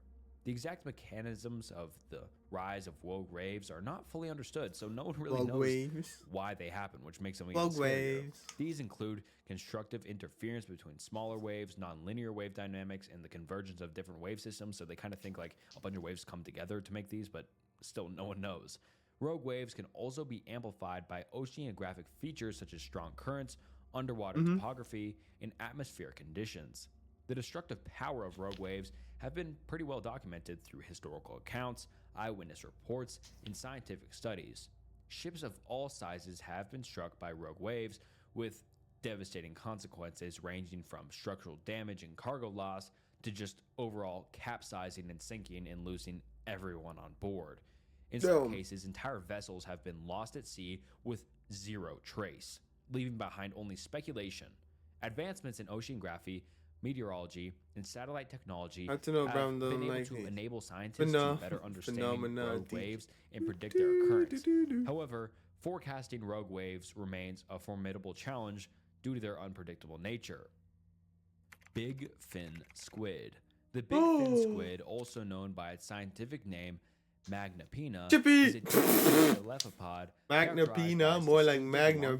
The exact mechanisms of the rise of rogue waves are not fully understood, so no one really knows why they happen, which makes them even scarier. These include constructive interference between smaller waves, nonlinear wave dynamics, and the convergence of different wave systems, so they kind of think like a bunch of waves come together to make these, but still no one knows. Rogue waves can also be amplified by oceanographic features such as strong currents, underwater topography, and atmospheric conditions. The destructive power of rogue waves have been pretty well documented through historical accounts, eyewitness reports, and scientific studies. Ships of all sizes have been struck by rogue waves, with devastating consequences ranging from structural damage and cargo loss to just overall capsizing and sinking and losing everyone on board. In some cases, entire vessels have been lost at sea with zero trace, leaving behind only speculation. Advancements in oceanography, meteorology, and satellite technology have been able to enable scientists to better understand rogue waves and predict their occurrence. However, forecasting rogue waves remains a formidable challenge due to their unpredictable nature. Big fin squid. The big fin squid, also known by its scientific name Magnapina, is a lepopod. Magnapina, more like Magna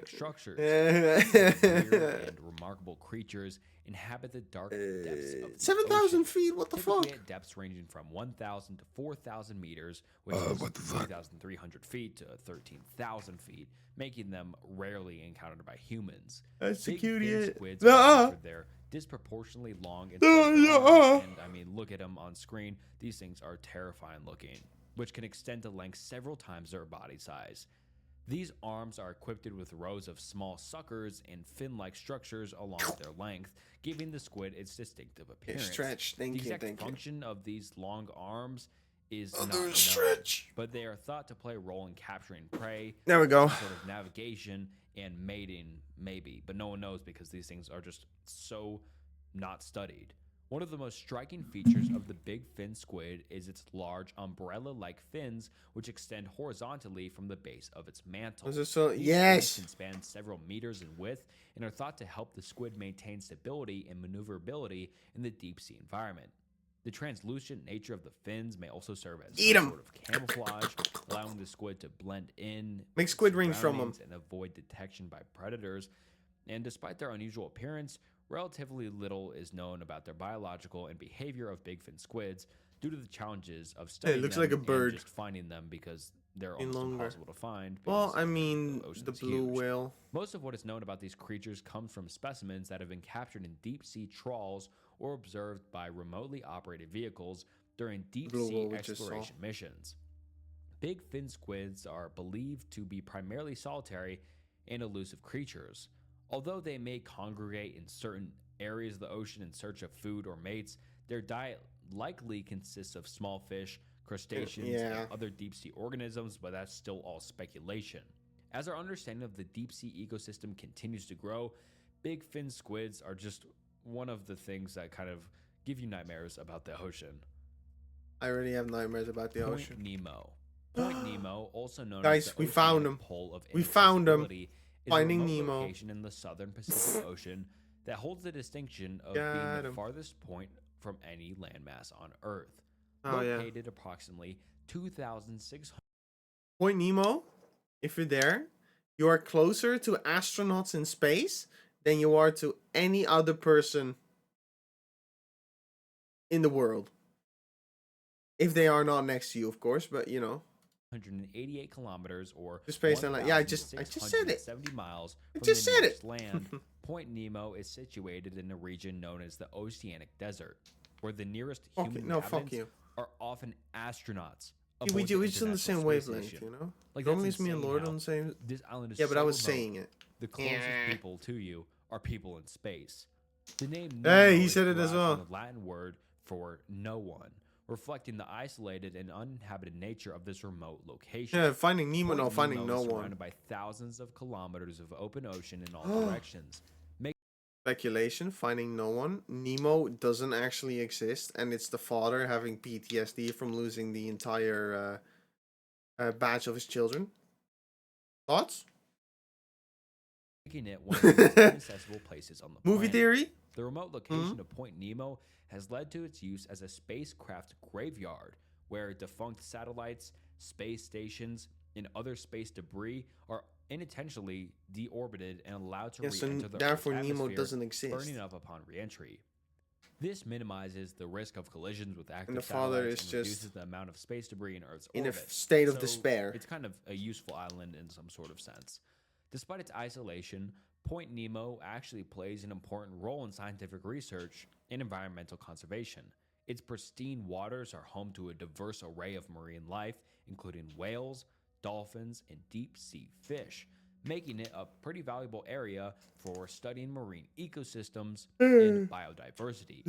structures. Weird and remarkable creatures inhabit the dark depths of 7,000 feet. What the fuck? At depths ranging from 1,000 to 4,000 meters, which is 3,300 feet to 13,000 feet, making them rarely encountered by humans. That's Big cute. Squids are for their disproportionately long and arms, and I mean, look at them on screen. These things are terrifying looking, which can extend to length several times their body size. These arms are equipped with rows of small suckers and fin-like structures along their length, giving the squid its distinctive appearance. The exact function of these long arms is not known, but they are thought to play a role in capturing prey. There we go. Sort of navigation and mating, maybe, but no one knows because these things are just so not studied. One of the most striking features of the big fin squid is its large umbrella-like fins, which extend horizontally from the base of its mantle. These fins can span several meters in width and are thought to help the squid maintain stability and maneuverability in the deep sea environment. The translucent nature of the fins may also serve as Eat some 'em. sort of camouflage, allowing the squid to blend in Make with squid rings from 'em. surroundings and avoid detection by predators. And despite their unusual appearance, relatively little is known about their biological and behavior of bigfin squids due to the challenges of Hey, it studying looks them like a and bird. just finding them because they're Being almost longer. impossible to find Well, because I mean, the ocean the is blue huge. whale. Most of what is known about these creatures comes from specimens that have been captured in deep sea trawls or observed by remotely operated vehicles during The deep blue sea whale we just saw. exploration missions. Big fin squids are believed to be primarily solitary and elusive creatures. Although they may congregate in certain areas of the ocean in search of food or mates, their diet likely consists of small fish, crustaceans, Yeah. and other deep sea organisms, but that's still all speculation. As our understanding of the deep sea ecosystem continues to grow, big fin squids are just one of the things that kind of give you nightmares about the ocean. I already have nightmares about the Point ocean. Nemo. Point Nemo, also known Guys, as the we found oceanic him. pole of We found him. inaccessibility, is a Finding remote Nemo. location in the southern Pacific Ocean that holds the distinction of being Got the him. farthest point from any landmass on Earth. Oh, yeah. Located approximately 2,600 Point Nemo, if you're there, you are closer to astronauts in space than you are to any other person in the world. If they are not next to you, of course, but you know. 188 kilometers or The space and like, yeah, I just said it. 1,670 miles I from just the said nearest it. land. Point Nemo is situated in a region known as the Oceanic Desert, where the nearest human No, fuck inhabitants you. are often astronauts. We aboard the we're just on the International same Space wavelength, Station. you know. Like, Normally that's it's me and insane Lord how on the same. this island is Yeah, but so I was remote. saying it. The closest Yeah. people to you are people in space. The name Hey, Nemo he is said it as derived well. from the Latin word for no one, reflecting the isolated and uninhabited nature of this remote location. Yeah, finding Nemo, Point no, finding Nemo no is one. surrounded by thousands of kilometers of open ocean in all directions. Speculation, finding no one. Nemo doesn't actually exist, and it's the father having PTSD from losing the entire batch of his children. Thoughts? Making it one of the most inaccessible places on the Movie planet. theory? The remote location of Point Nemo has led to its use as a spacecraft graveyard, where defunct satellites, space stations, and other space debris are unintentionally deorbited and allowed to Yeah, so re-enter the therefore Earth's Nemo atmosphere, doesn't exist. burning up upon re-entry. This minimizes the risk of collisions with active the father satellites is and just reduces the amount of space debris in Earth's in a orbit. state of So despair. It's kind of a useful island in some sort of sense. Despite its isolation, Point Nemo actually plays an important role in scientific research and environmental conservation. Its pristine waters are home to a diverse array of marine life, including whales, dolphins, and deep sea fish, making it a pretty valuable area for studying marine ecosystems and biodiversity.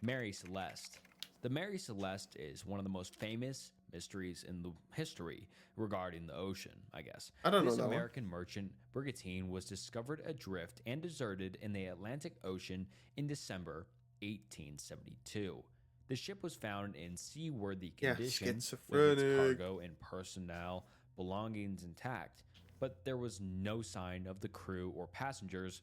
Mary Celeste. The Mary Celeste is one of the most famous mysteries in the history regarding the ocean, I guess. I don't know This that one. American merchant brigantine was discovered adrift and deserted in the Atlantic Ocean in December 1872. The ship was found in seaworthy Yeah, condition with its schizophrenic. cargo and personnel belongings intact, but there was no sign of the crew or passengers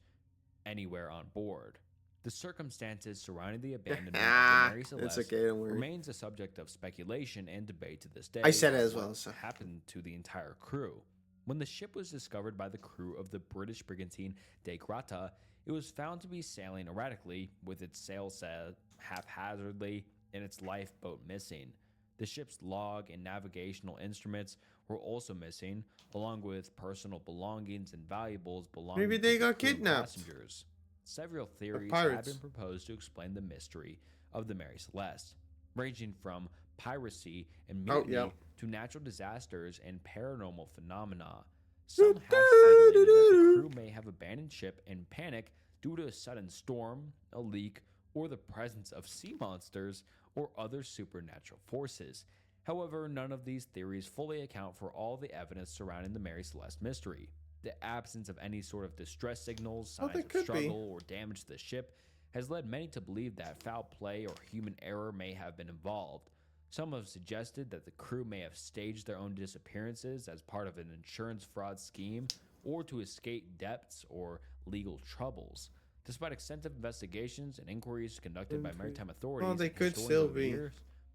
anywhere on board. The circumstances surrounding the abandonment of the Mary It's Celeste okay, don't worry. remains a subject of speculation and debate to this day. I said it of as what well, so. happened to the entire crew? When the ship was discovered by the crew of the British brigantine De Grata, it was found to be sailing erratically, with its sails set haphazardly and its lifeboat missing. The ship's log and navigational instruments were also missing, along with personal belongings and valuables belonging Maybe to they the got crew and kidnapped. passengers. Several theories have pirates. been proposed to explain the mystery of the Mary Celeste, ranging from piracy and mutiny to natural disasters and paranormal phenomena. Some have speculated that the crew may have abandoned ship in panic due to a sudden storm, a leak, or the presence of sea monsters or other supernatural forces. However, none of these theories fully account for all the evidence surrounding the Mary Celeste mystery. The absence of any sort of distress signals, signs they of could be. struggle, or damage to the ship has led many to believe that foul play or human error may have been involved. Some have suggested that the crew may have staged their own disappearances as part of an insurance fraud scheme or to escape debts or legal troubles. Despite extensive investigations and inquiries conducted by maritime authorities Well, they and could historians still over the be. years,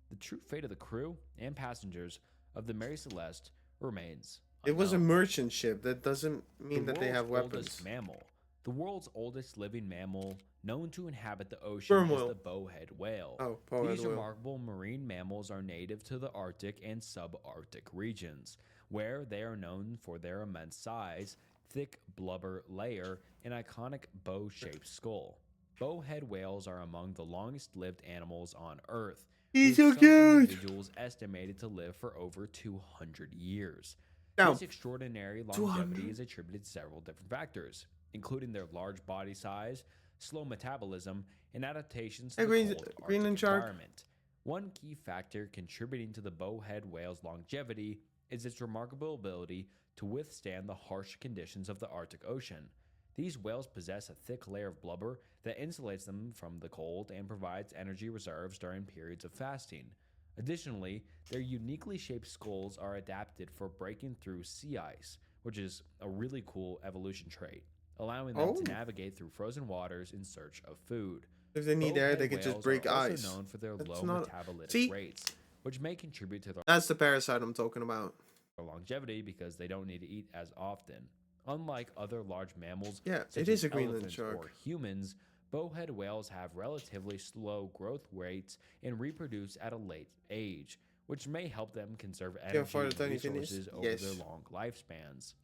the true fate of the crew and passengers of the Mary Celeste remains It was a unknown. merchant ship. That doesn't The mean that they world's have weapons. oldest mammal. The world's oldest living mammal known to inhabit the ocean Sperm is whale. the bowhead whale. Oh, bowhead These whale. remarkable marine mammals are native to the Arctic and subarctic regions, where they are known for their immense size, thick blubber layer, and iconic bow-shaped skull. Bowhead whales are among the longest-lived animals on Earth, He's with so some cute. individuals estimated to live for over 200 years. Now, This extraordinary 200. longevity is attributed to several different factors, including their large body size, slow metabolism, and adaptations to Hey, the Green- cold Arctic Greenland shark. environment. One key factor contributing to the bowhead whale's longevity is its remarkable ability to withstand the harsh conditions of the Arctic Ocean. These whales possess a thick layer of blubber that insulates them from the cold and provides energy reserves during periods of fasting. Additionally, their uniquely shaped skulls are adapted for breaking through sea ice, which is a really cool evolution trait, allowing them Oh. to navigate through frozen waters in search of food. If they need air, they Bowhead could just whales break are ice. also known for their That's low not- metabolic See? rates, which may contribute to their That's the parasite I'm talking about. longevity because they don't need to eat as often. Unlike other large mammals, Yeah, such it is as a Greenland elephants shark. or humans, bowhead whales have relatively slow growth rates and reproduce at a late age, which may help them conserve how energy far the and tiny fin is? resources over Yes. their long lifespans.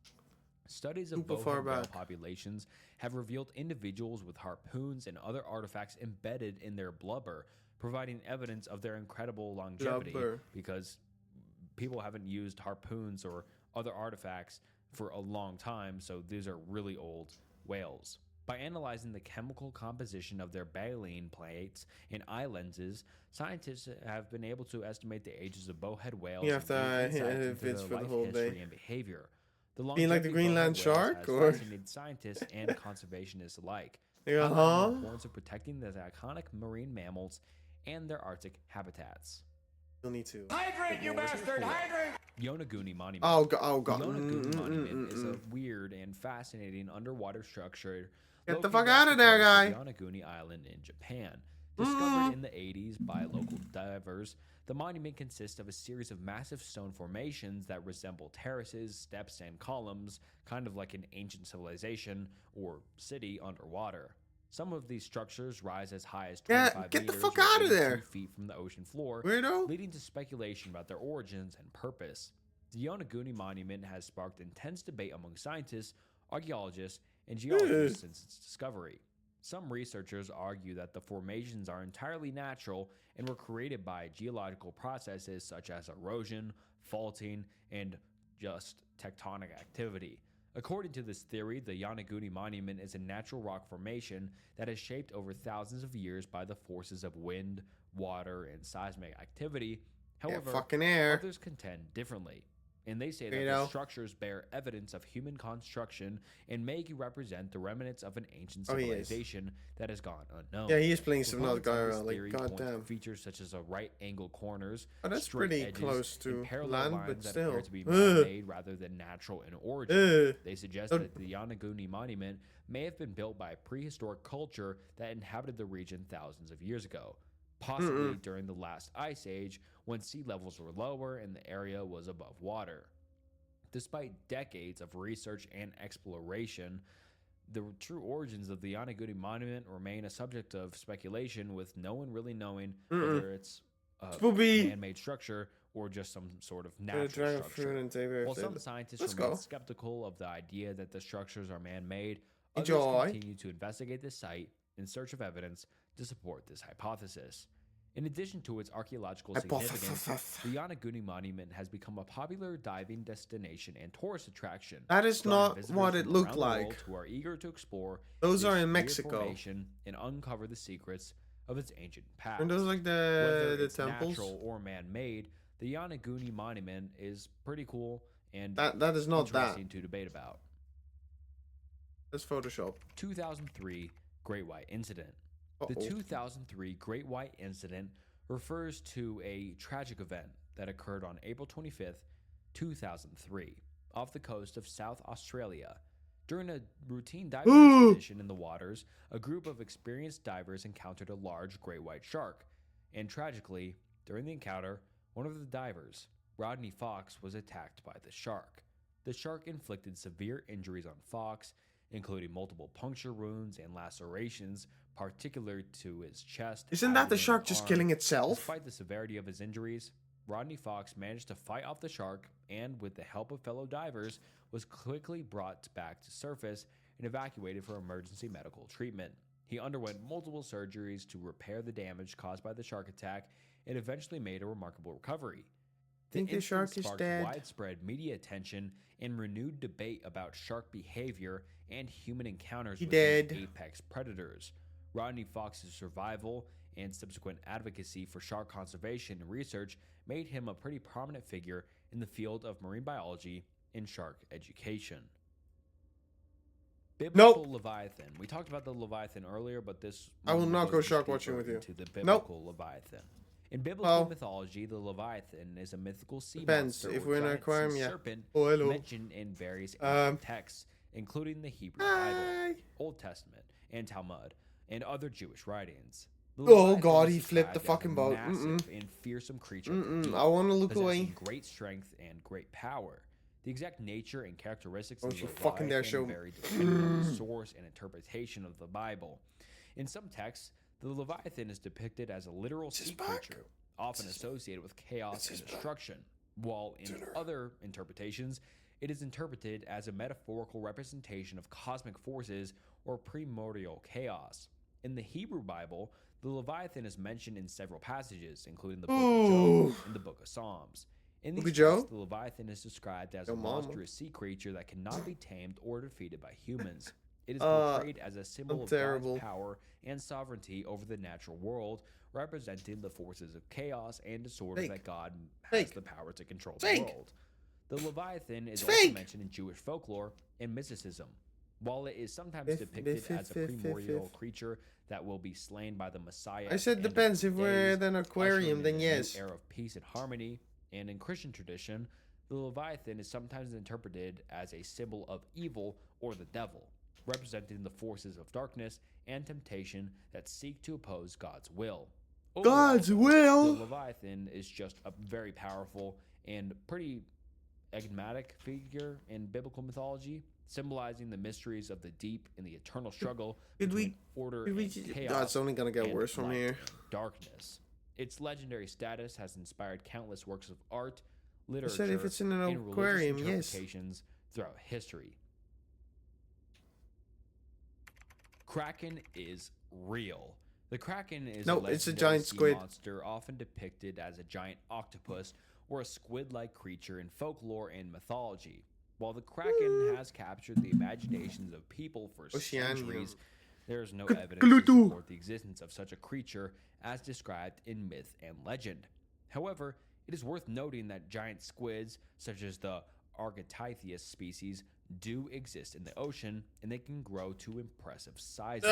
Studies of Super far bowhead whale back. populations have revealed individuals with harpoons and other artifacts embedded in their blubber, providing evidence of their incredible longevity Blubber. because people haven't used harpoons or other artifacts for a long time, so these are really old whales. By analyzing the chemical composition of their baleen plates and eye lenses, scientists have been able to estimate the ages of bowhead whales You have to, and gain insights if into it's their for the life whole history day. and behavior. The Being like the longevity of Greenland bowhead whales shark, has or- fascinated scientists and conservationists alike, Yeah, highlighting the huh? importance of protecting the iconic marine mammals and their Arctic habitats. Still need to. Hydrate, you bastard! Hydrate! Yonaguni Monument. Oh god! Oh The god! Yonaguni Monument is a weird and fascinating underwater structure. Get the located fuck off outta the there, coast guy. of Yonaguni Island in Japan. Discovered in the 80s by local divers, the monument consists of a series of massive stone formations that resemble terraces, steps, and columns, kind of like an ancient civilization or city underwater. Some of these structures rise as high as 25 get the meters fuck or outta 82 there. feet from the ocean floor, Weirdo. leading to speculation about their origins and purpose. The Yonaguni Monument has sparked intense debate among scientists, archaeologists, and geologists since its discovery. Some researchers argue that the formations are entirely natural and were created by geological processes such as erosion, faulting, and just tectonic activity. According to this theory, the Yonaguni Monument is a natural rock formation that is shaped over thousands of years by the forces of wind, water, and seismic activity. However, fucking air. others contend differently, and they say that You the know. structures bear evidence of human construction and may represent the remnants of an ancient Oh, he is. civilization that has gone unknown. Yeah, he is playing some other Proponents guy of this around. Like, theory point to goddamn. features such as a right-angle corners, Oh, that's straight pretty edges, close and to parallel land, lines but that still. appear to be Ugh. man-made rather than natural in origin. Ugh. They suggest Uh, that the Yonaguni Monument may have been built by a prehistoric culture that inhabited the region thousands of years ago, possibly during the last ice age when sea levels were lower and the area was above water. Despite decades of research and exploration, the true origins of the Yonaguni Monument remain a subject of speculation, with no one really knowing whether it's a Spoopy. man-made structure or just some sort of Gonna natural dragon fruit structure. and take While it. some scientists Let's remain go. skeptical of the idea that the structures are man-made, others Enjoy. continue to investigate the site in search of evidence to support this hypothesis. In addition to its archaeological significance, the Yonaguni Monument has become a popular diving destination and tourist attraction. That is drawing not visitors what it from looked around the world like. Who are eager to explore Those this are in weird Mexico. formation and uncover the secrets of its ancient past. And those like Whether the it's temples. natural or man-made, the Yonaguni Monument is pretty cool and That is not that. interesting to debate about. That's Photoshop. 2003 Great White Incident. The Uh-oh. 2003 Great White Incident refers to a tragic event that occurred on April 25th, 2003, off the coast of South Australia. During a routine diving expedition in the waters, a group of experienced divers encountered a large great white shark. And tragically, during the encounter, one of the divers, Rodney Fox, was attacked by the shark. The shark inflicted severe injuries on Fox, including multiple puncture wounds and lacerations, particular to his chest. Isn't that the abdomen, shark and just arm. killing itself? Despite the severity of his injuries, Rodney Fox managed to fight off the shark and, with the help of fellow divers, was quickly brought back to surface and evacuated for emergency medical treatment. He underwent multiple surgeries to repair the damage caused by the shark attack and eventually made a remarkable recovery. Think the shark incident is sparked dead. widespread media attention and renewed debate about shark behavior and human encounters with these dead. apex predators. Rodney Fox's survival and subsequent advocacy for shark conservation and research made him a pretty prominent figure in the field of marine biology and shark education. Biblical Leviathan. We talked about the Leviathan earlier, but this I will one not go goes shark deeper watching with you. into the biblical Leviathan. In biblical mythology, the Leviathan is a mythical sea Depends. monster If or we're in an giant aquarium, sea yeah. serpent Oh, hello. mentioned in various ancient texts, including the Hebrew Bible, Hi. Old Testament, and Talmud, and other Jewish writings. The Oh Leviathan god, is he flipped the described as a fucking boat. massive and fearsome creature of the deep, I want to look possessing away. great strength and great power. The exact nature and characteristics Don't of the you fucking dare show Leviathan me. vary depending on the source and interpretation of the Bible. In some texts, the Leviathan is depicted as a literal sea creature, often associated with chaos and destruction, while in other interpretations, it is interpreted as a metaphorical representation of cosmic forces or primordial chaos. In the Hebrew Bible, the Leviathan is mentioned in several passages, including the book of Job and the book of Psalms. In these texts, the Leviathan is described as a monstrous sea creature that cannot be tamed or defeated by humans. It is portrayed as a symbol of God's power and sovereignty over the natural world, representing the forces of chaos and disorder that God has the power to control the world. The Leviathan is also mentioned in Jewish folklore and mysticism. While it is sometimes depicted as a primordial creature that will be slain by the Messiah, I said depends. If we're in an aquarium, then yes. Era of peace and harmony, and in Christian tradition, the Leviathan is sometimes interpreted as a symbol of evil or the devil, representing the forces of darkness and temptation that seek to oppose God's will. Overall, the Leviathan is just a very powerful and pretty enigmatic figure in biblical mythology, symbolizing the mysteries of the deep and the eternal struggle between order and chaos. That's only gonna get worse from here. Darkness. Its legendary status has inspired countless works of art, literature, said if it's in an and aquarium, religious yes. interpretations throughout history. Kraken is real. The Kraken is a it's a giant squid monster, often depicted as a giant octopus or a squid-like creature in folklore and mythology. While the Kraken has captured the imaginations of people for centuries, there is no evidence to support the existence of such a creature as described in myth and legend. However, it is worth noting that giant squids, such as the Argentithias species, do exist in the ocean, and they can grow to impressive sizes,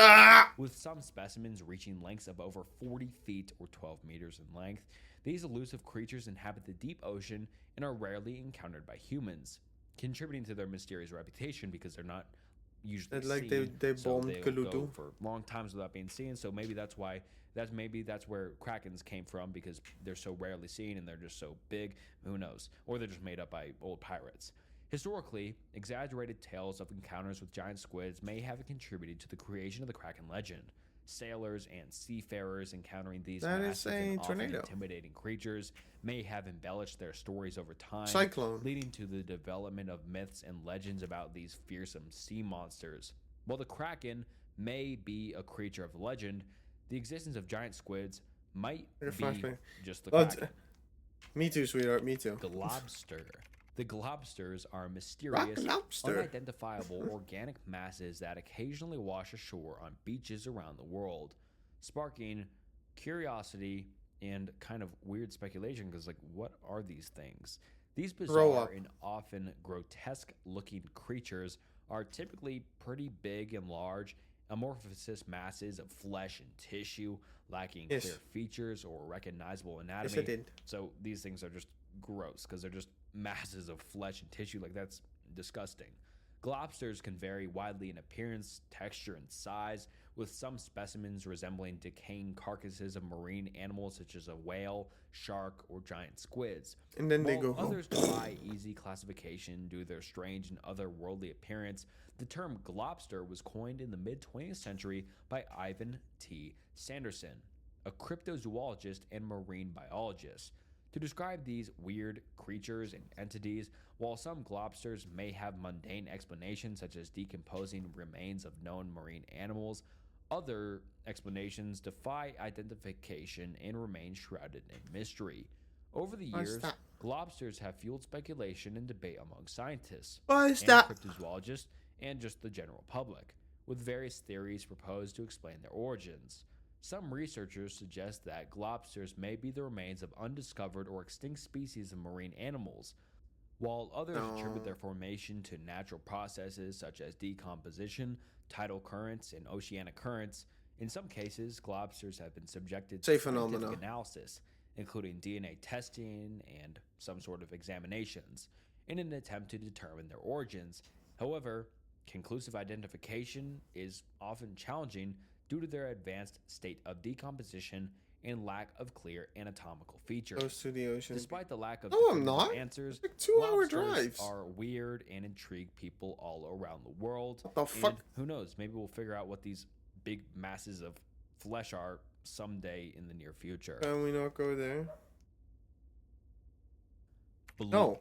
with some specimens reaching lengths of over 40 feet or 12 meters in length. These elusive creatures inhabit the deep ocean and are rarely encountered by humans, contributing to their mysterious reputation because they're not usually seen. They so bombed they'll Cthulhu go for long times without being seen. So maybe that's why. That's where Krakens came from, because they're so rarely seen and they're just so big. Who knows? Or they're just made up by old pirates. Historically, exaggerated tales of encounters with giant squids may have contributed to the creation of the Kraken legend. Sailors and seafarers encountering these massive and often intimidating creatures may have embellished their stories over time, leading to the development of myths and legends about these fearsome sea monsters. While the Kraken may be a creature of legend, the existence of giant squids might be just the Kraken. Me too, sweetheart, me too. Globster. The globsters are mysterious, unidentifiable organic masses that occasionally wash ashore on beaches around the world, sparking curiosity and kind of weird speculation because, like, what are these things? These bizarre and often grotesque-looking creatures are typically pretty big and large, amorphous masses of flesh and tissue, lacking clear features or recognizable anatomy. So these things are just gross because they're just masses of flesh and tissue. Like, that's disgusting. Globsters can vary widely in appearance, texture, and size, with some specimens resembling decaying carcasses of marine animals such as a whale, shark, or giant squids. And then they While go home. others defy easy classification due to their strange and otherworldly appearance, the term globster was coined in the mid-20th century by Ivan T. Sanderson, a cryptozoologist and marine biologist, to describe these weird creatures and entities. While some globsters may have mundane explanations such as decomposing remains of known marine animals, other explanations defy identification and remain shrouded in mystery. Over the What's years, that? globsters have fueled speculation and debate among scientists What is and that? cryptozoologists and just the general public, with various theories proposed to explain their origins. Some researchers suggest that globsters may be the remains of undiscovered or extinct species of marine animals, while others attribute their formation to natural processes such as decomposition, tidal currents, and oceanic currents. In some cases, globsters have been subjected Say to scientific phenomena. analysis, including DNA testing and some sort of examinations, in an attempt to determine their origins. However, conclusive identification is often challenging due to their advanced state of decomposition and lack of clear anatomical features. Goes to the ocean. Despite the lack of No, I'm definitive not. answers, It's like 2-hour lobsters drives. are weird and intrigue people all around the world. What the fuck? And who knows? Maybe we'll figure out what these big masses of flesh are someday in the near future. Can we not go there? Bloop. No.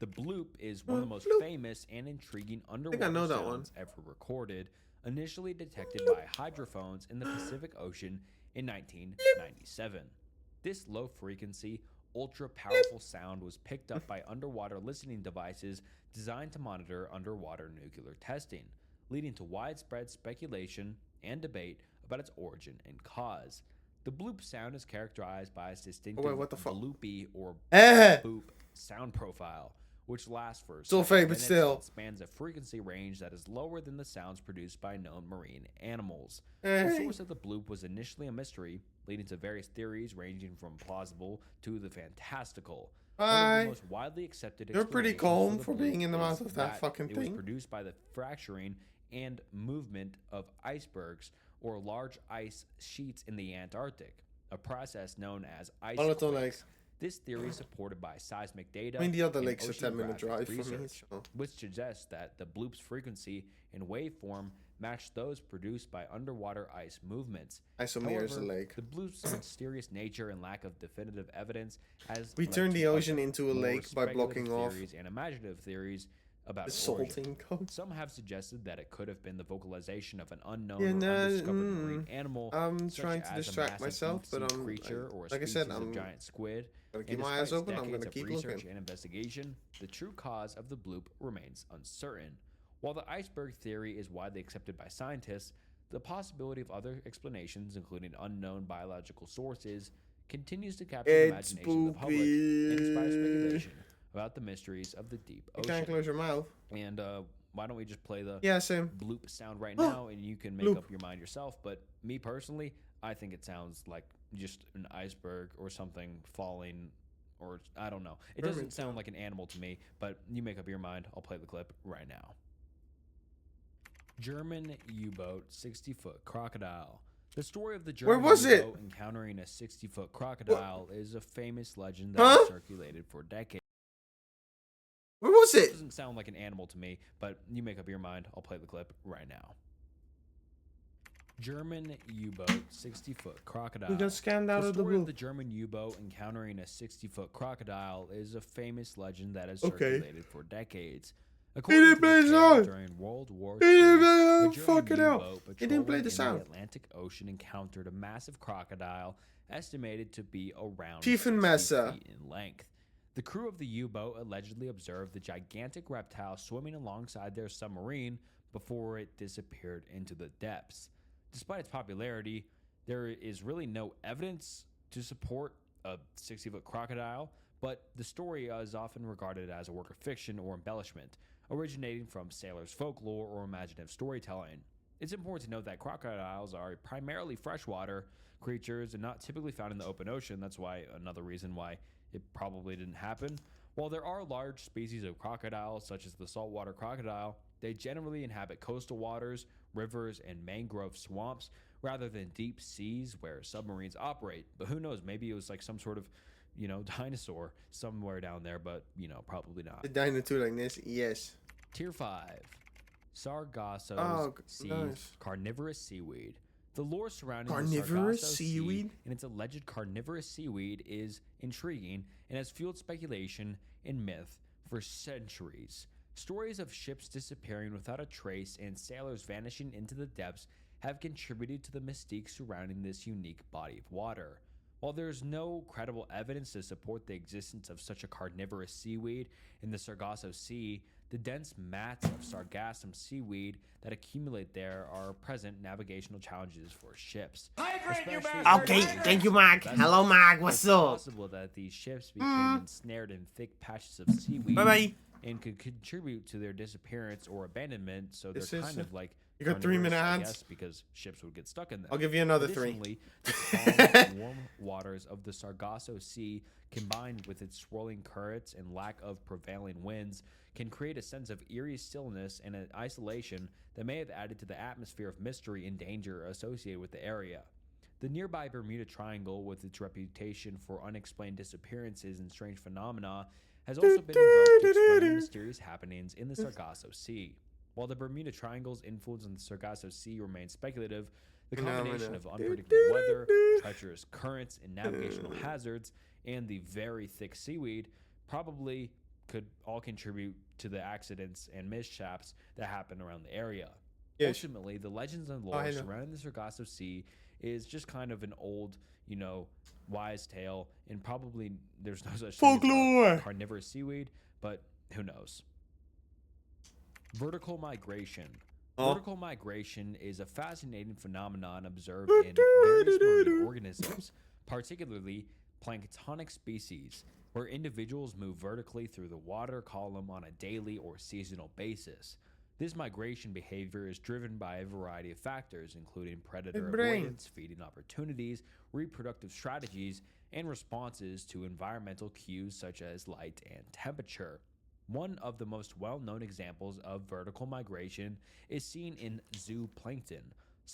The bloop is one of the most Bloop. famous and intriguing I underwater know that one. sounds ever recorded, initially detected by hydrophones in the Pacific Ocean in 1997. This low-frequency, ultra-powerful sound was picked up by underwater listening devices designed to monitor underwater nuclear testing, leading to widespread speculation and debate about its origin and cause. The bloop sound is characterized by its distinctive what the fuck? bloopy or Eh! boop sound profile, which lasts for Still several fake, but minutes still. and spans a frequency range that is lower than the sounds produced by known marine animals. The Hey. source of the bloop was initially a mystery, leading to various theories ranging from plausible to the fantastical. One of Bye. the most widely accepted You're pretty explanations calm the for bloop being in the is mouth of that fucking it was thing. produced by the fracturing and movement of icebergs or large ice sheets in the Antarctic, a process known as ice Follow-a-thon quakes. lake. This theory is supported by seismic data. I mean, the other and lake's a 10-minute oceanographic drive from me. research, So. which suggests that the bloop's frequency and waveform match those produced by underwater ice movements. Isomere is a However, lake. the bloop's mysterious nature and lack of definitive evidence has We led turned to the ocean other, into a more lake by blocking speculative off theories and imaginative theories about the its origin. salting coast. Some have suggested that it could have been the vocalization of an unknown Yeah, or no, undiscovered marine animal. I'm such trying to as a distract massive myself, but deep-sea I'm creature or a like I said, species of I'm giant squid. gonna And keep my despite eyes open. I'm decades gonna of keep research looking. and investigation, the true cause of the bloop remains uncertain. While the iceberg theory is widely accepted by scientists, the possibility of other explanations, including unknown biological sources, continues to capture the It's imagination of the public and inspire spoopy. speculation about the mysteries of the deep You can't ocean. close your mouth. And why don't we just play the Yeah, same. bloop sound right now, and you can make Bloop. up your mind yourself. But me personally, I think it sounds like just an iceberg or something falling, or I don't know. It doesn't Mermaid sound sound. like an animal to me, but you make up your mind. I'll play the clip right now. German U-boat 60-foot crocodile. The story of the Where German was it? U-boat encountering a 60-foot crocodile is a famous legend that Huh? has circulated for decades. Where was It it? doesn't sound like an animal to me, but you make up your mind. I'll play the clip right now. German U-boat 60-foot crocodile. We got scammed out The of the story of blue. the German U-boat encountering a 60-foot crocodile is a famous legend that has Okay. circulated for decades. He According didn't to play the the tale, sound. during World War He II, didn't play the the German fucking out. U-boat He didn't play patrolling the in sound. the Atlantic Ocean encountered a massive crocodile estimated to be around Chief and 60 Mesa. feet in length. The crew of the U-boat allegedly observed the gigantic reptile swimming alongside their submarine before it disappeared into the depths. Despite its popularity, there is really no evidence to support a 60-foot crocodile, but the story is often regarded as a work of fiction or embellishment, originating from sailors' folklore or imaginative storytelling. It's important to note that crocodiles are primarily freshwater creatures and not typically found in the open ocean. That's why another reason why it probably didn't happen. While there are large species of crocodiles, such as the saltwater crocodile, They generally inhabit coastal waters, rivers, and mangrove swamps rather than deep seas where submarines operate. But who knows? Maybe it was like some sort of, dinosaur somewhere down there, but, probably not. The dinosaur like this, yes. Tier 5. Sargasso Oh, Sea nice. Carnivorous seaweed. The lore surrounding Carnivorous the Sargasso seaweed? Sea and its alleged carnivorous seaweed is intriguing and has fueled speculation and myth for centuries. Stories of ships disappearing without a trace and sailors vanishing into the depths have contributed to the mystique surrounding this unique body of water. While there is no credible evidence to support the existence of such a carnivorous seaweed in the Sargasso Sea, the dense mats of sargassum seaweed that accumulate there are present navigational challenges for ships. Hydrate, you especially bastard! Okay, Hydrate! thank you, Mark. Hello, Mark. What's It's up? possible that these ships became ensnared in thick patches of seaweed Bye-bye. and could contribute to their disappearance or abandonment, so they're This is, kind of like you got 3 minute carnivorous, I hands? guess, because ships would get stuck in them. I'll give you another 3. Additionally, the calm, warm waters of the Sargasso Sea, combined with its swirling currents and lack of prevailing winds, can create a sense of eerie stillness and an isolation that may have added to the atmosphere of mystery and danger associated with the area. The nearby Bermuda Triangle, with its reputation for unexplained disappearances and strange phenomena, has also been invoked to explain mysterious happenings in the Sargasso Sea. While the Bermuda Triangle's influence on the Sargasso Sea remains speculative, the combination of unpredictable weather, treacherous currents, and navigational hazards, and the very thick seaweed probably could all contribute to the accidents and mishaps that happen around the area. Yes. Ultimately, the legends and lore surrounding the Sargasso Sea is just kind of an old, wise tale, and probably there's no such thing Folklore. as carnivorous seaweed, but who knows? Vertical migration. Oh. Vertical migration is a fascinating phenomenon observed in various marine organisms, particularly planktonic species, where individuals move vertically through the water column on a daily or seasonal basis. This migration behavior is driven by a variety of factors, including predator avoidance, feeding opportunities, reproductive strategies, and responses to environmental cues such as light and temperature. One of the most well-known examples of vertical migration is seen in zooplankton.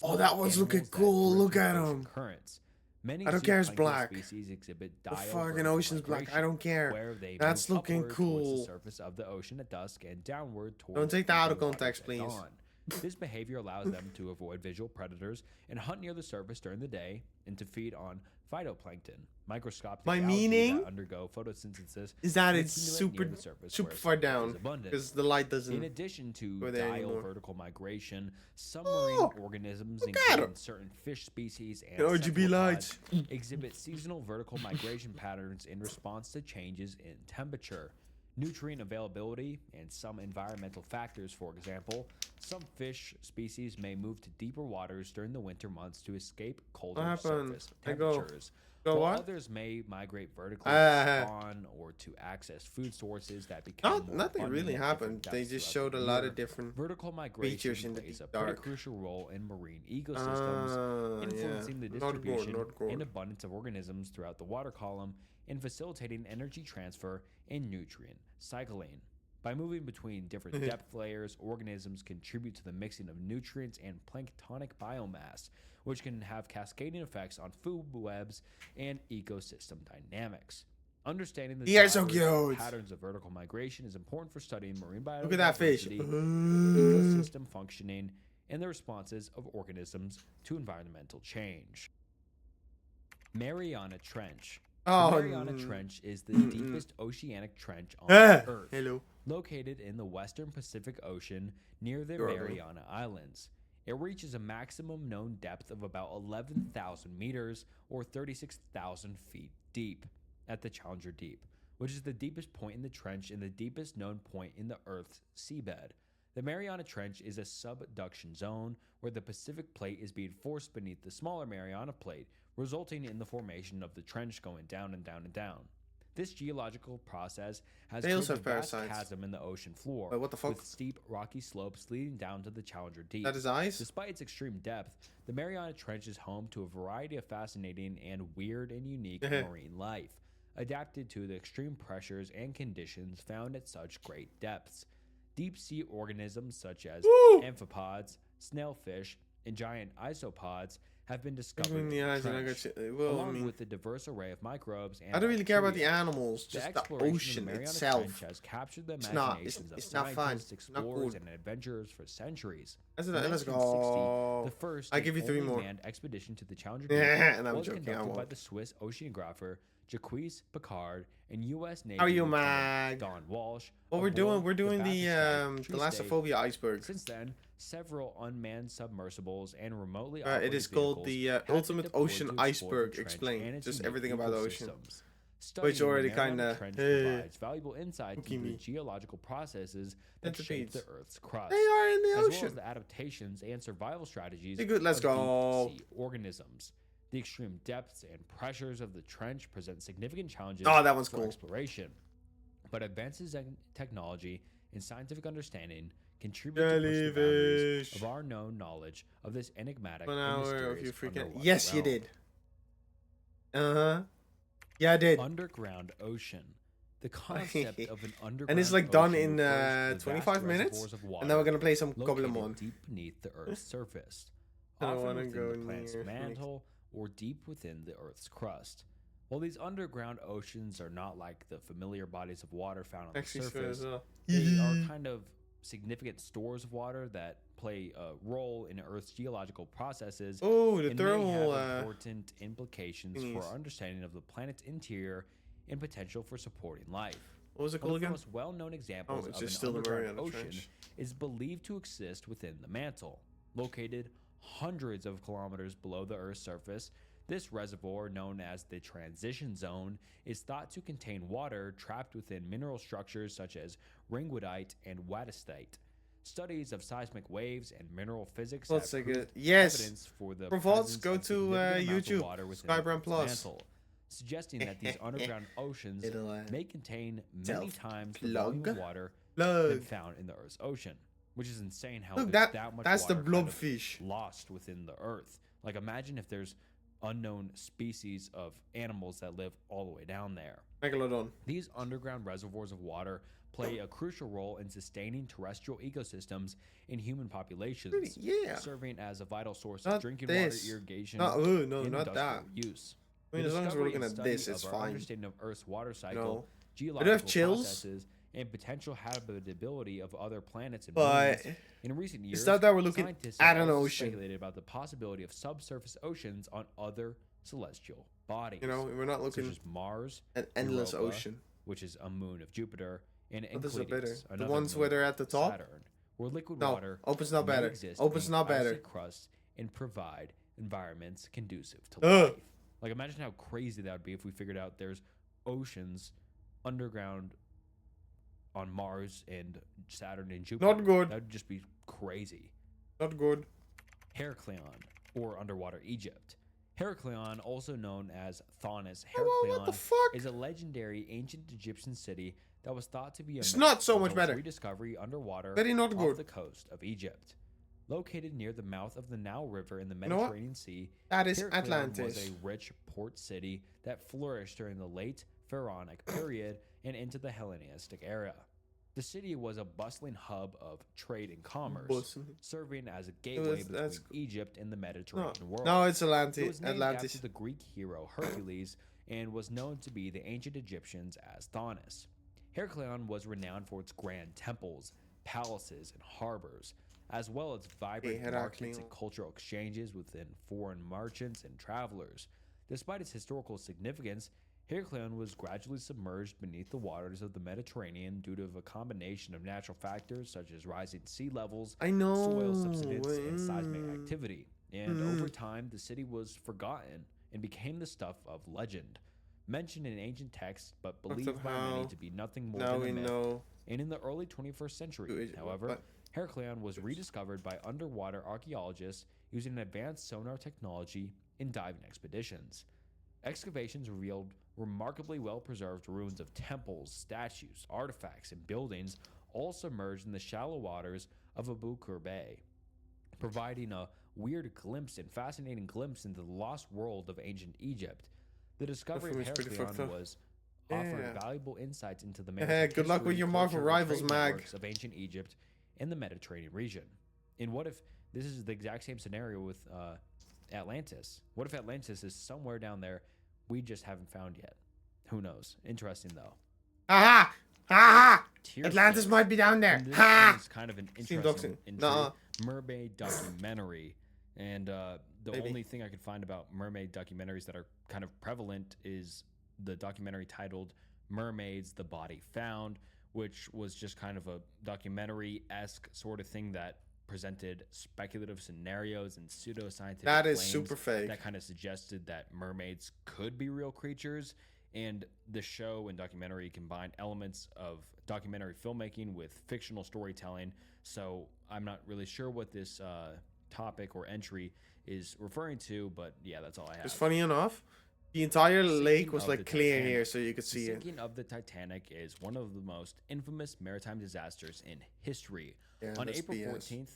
Oh, that one's looking cool. Look at him. Currents. Many I don't care. It's zooplankton black. Species exhibit The diel fucking vertical ocean's black. migration, I don't care. where they That's move looking upward towards cool. the surface of the ocean at dusk and downward towards Don't take that out of deeper waters context, at please. dawn. This behavior allows them to avoid visual predators and hunt near the surface during the day, and to feed on phytoplankton, microscopic My algae meaning that undergo photosynthesis is that and it's accumulate near the surface super where far sunlight is down abundant. because the light doesn't. In addition to go there diel anymore. vertical migration, some marine organisms, at including 'em. certain fish species and RGB cephalopods, lights. exhibit seasonal vertical migration patterns in response to changes in temperature, nutrient availability, and some environmental factors. For example, some fish species may move to deeper waters during the winter months to escape colder What happened? surface I go. temperatures. Go while what? others may migrate vertically to spawn or to access food sources that become more Nothing really abundant at happened. different They depths just throughout showed a the lot year. of different Vertical features migration in the plays a dark. pretty crucial role in marine ecosystems, influencing the distribution and abundance of organisms throughout the water column and facilitating energy transfer and nutrient cycling. By moving between different depth layers, organisms contribute to the mixing of nutrients and planktonic biomass, which can have cascading effects on food webs and ecosystem dynamics. Understanding the You guys are drivers and cute. patterns of vertical migration is important for studying marine biodiversity, Look at that fish. ecosystem functioning, and the responses of organisms to environmental change. Mariana Trench. The Mariana Trench is the deepest oceanic trench on Earth, Hello. located in the western Pacific Ocean near the Adorable. Mariana Islands. It reaches a maximum known depth of about 11,000 meters or 36,000 feet deep at the Challenger Deep, which is the deepest point in the trench and the deepest known point in the Earth's seabed. The Mariana Trench is a subduction zone where the Pacific Plate is being forced beneath the smaller Mariana Plate, resulting in the formation of the trench going down and down and down. This geological process has They created also a have vast parasites. chasm in the ocean floor, Wait, what the fuck? with steep, rocky slopes leading down to the Challenger Deep. That is eyes? Despite its extreme depth, the Mariana Trench is home to a variety of fascinating and weird and unique marine life, adapted to the extreme pressures and conditions found at such great depths. Deep sea organisms such as Woo! amphipods, snailfish, and giant isopods have been discovered Between in the the eyes and I got trench, shit. Well, I along mean, with the diverse array of microbes and I don't really care about the bacteria. animals, The just the exploration ocean of the Mariana itself. Trench has captured the It's not. imaginations of It's not fun. scientists, It's not explorers, good. and adventurers for centuries. Let's In let's 1960, go. the first I and give you 3 only more. manned expedition to the Challenger Deep And I'm was joking. I conducted by won't. the Swiss oceanographer Jacques Picard and U.S. Navy How are you, Lieutenant Mag? Don Walsh. What we're doing? We're doing the Thalassophobia Thalassophobia Iceberg. Since then, several unmanned submersibles and remotely It operated is called vehicles the have been Ultimate deployed Ocean to explore the Iceberg trench explained. and its Just unique everything about the ocean. ecosystems. Which Studying already the Mariana kinda, Trench provides valuable insight into the me. geological processes that shape Centipedes. the Earth's crust, They are in the as well as ocean. the adaptations and survival strategies Hey, good, let's of go. deep sea organisms. The extreme depths and pressures of the trench present significant challenges Oh, that one's for cool. exploration, but advances in technology and scientific understanding contribute to push the boundaries Jellyfish. of our known knowledge of this enigmatic 1 and hour of mysterious you freaking. underwater Yes, you realm. did. Yeah, I did. Underground ocean. The concept of an underground And it's like done ocean in refers to the 25 vast minutes. reservoirs of And then we're water gonna play some located Gobblemon. deep beneath the Earth's surface, I don't often wanna within go the planet's near- mantle or deep within the Earth's crust. While these underground oceans are not like the familiar bodies of water found on Actually, the sure surface, as well. they are kind of significant stores of water that play a role in Earth's geological processes Oh, the and may thermal. have important implications for thingies. our understanding of the planet's interior and potential for supporting life. What was it One called of the again? most well-known examples it's of an just still the underground Mariana ocean Trench. is believed to exist within the mantle. Located hundreds of kilometers below the Earth's surface, this reservoir, known as the transition zone, is thought to contain water trapped within mineral structures such as ringwoodite and wadestite. Studies of seismic waves and mineral physics Let's have take proved it. Yes. evidence for the Revolts, presence go of to significant amounts of YouTube. water within Skybrand Earth's Plus. mantle, suggesting that these underground oceans It'll, may contain many self times the volume plug. of water than Look. found in the Earth's ocean, which is insane how Look, there's that much that's the water kind of blobfish. lost within the Earth. Like, imagine if there's unknown species of animals that live all the way down there. Megalodon. These underground reservoirs of water play a crucial role in sustaining terrestrial ecosystems in human populations, Really? Yeah. serving as a vital source Not of drinking this. water, irrigation, No, no, and not industrial that. use. I mean, The as long as we're discovery looking and at study this, it's of our fine. understanding of Earth's water cycle, No. geological I do have chills. processes, and potential habitability of other planets and But moons. In recent years, it's not that we're looking scientists at have an also ocean. speculated about the possibility of subsurface oceans on other celestial bodies. You know, we're not such looking as Mars, at endless Europa, ocean. which is a moon of Jupiter, and Others are better. Enceladus, The another ones moon where they're of at the top? Saturn, where liquid No, water open's not may better. exist Open's beneath not better. icy crust and provide environments conducive to Ugh. life. Like, imagine how crazy that would be if we figured out there's oceans underground on Mars and Saturn and Jupiter. Not good. That would just be crazy. Not good. Heracleon, or underwater Egypt. Heracleon, also known as Thanos Oh, what Heracleon, the fuck? is a legendary ancient Egyptian city that was thought to be a It's myth not so until much its better. rediscovery underwater Very not off good. the coast of Egypt. Located near the mouth of the Nile River in the know what? Mediterranean Sea, That is Heracleon Atlantis. was a rich port city that flourished during the late Pharaonic period and into the Hellenistic era. The city was a bustling hub of trade and commerce, Bustling. serving as a gateway between that's- Egypt and the No, Mediterranean world. no, it's It Atlantis. was named Atlantis. after the Greek hero Hercules and was known to be the ancient Egyptians as Thanos. Heracleon was renowned for its grand temples, palaces, and harbors, as well as vibrant markets and Heracleon. cultural exchanges within foreign merchants and travelers. Despite its historical significance, Heracleon was gradually submerged beneath the waters of the Mediterranean due to a combination of natural factors such as rising sea levels, I know. soil subsidence, and seismic Mm. activity. And over time, the city was forgotten and became the stuff of legend, mentioned in ancient texts but believed by many how? to be nothing more Now than we a myth. know. And in the early 21st century, Wait, however, what? Heracleon was rediscovered by underwater archaeologists using advanced sonar technology and diving expeditions. Excavations revealed remarkably well-preserved ruins of temples, statues, artifacts, and buildings, all submerged in the shallow waters of Abu Qir Bay, providing a weird glimpse and fascinating glimpse into the lost world of ancient Egypt. The discovery of film is pretty fucked Heracleon up. was offered valuable insights into the Good luck with your Marvel Rivals, mag. of ancient Egypt and the Mediterranean region. And what if this is the exact same scenario with Atlantis? What if Atlantis is somewhere down there we just haven't found yet? Who knows? Interesting though. Aha! Aha! Tear Atlantis Flick. might be down there. And this Ha! is kind of an Seen interesting Nuh-uh. mermaid documentary. And the Maybe. only thing I could find about mermaid documentaries that are kind of prevalent is the documentary titled Mermaids, The Body Found, which was just kind of a documentary-esque sort of thing that presented speculative scenarios and pseudoscientific That is claims super fake. that kind of suggested that mermaids could be real creatures. And the show and documentary combined elements of documentary filmmaking with fictional storytelling. So I'm not really sure what this topic or entry is referring to, but yeah, that's all I have. It's funny enough. The entire lake Sinking was of like the clear Titanic. here, so you could The see it. sinking of the Titanic is one of the most infamous maritime disasters in history. Yeah, On that's April BS. 14th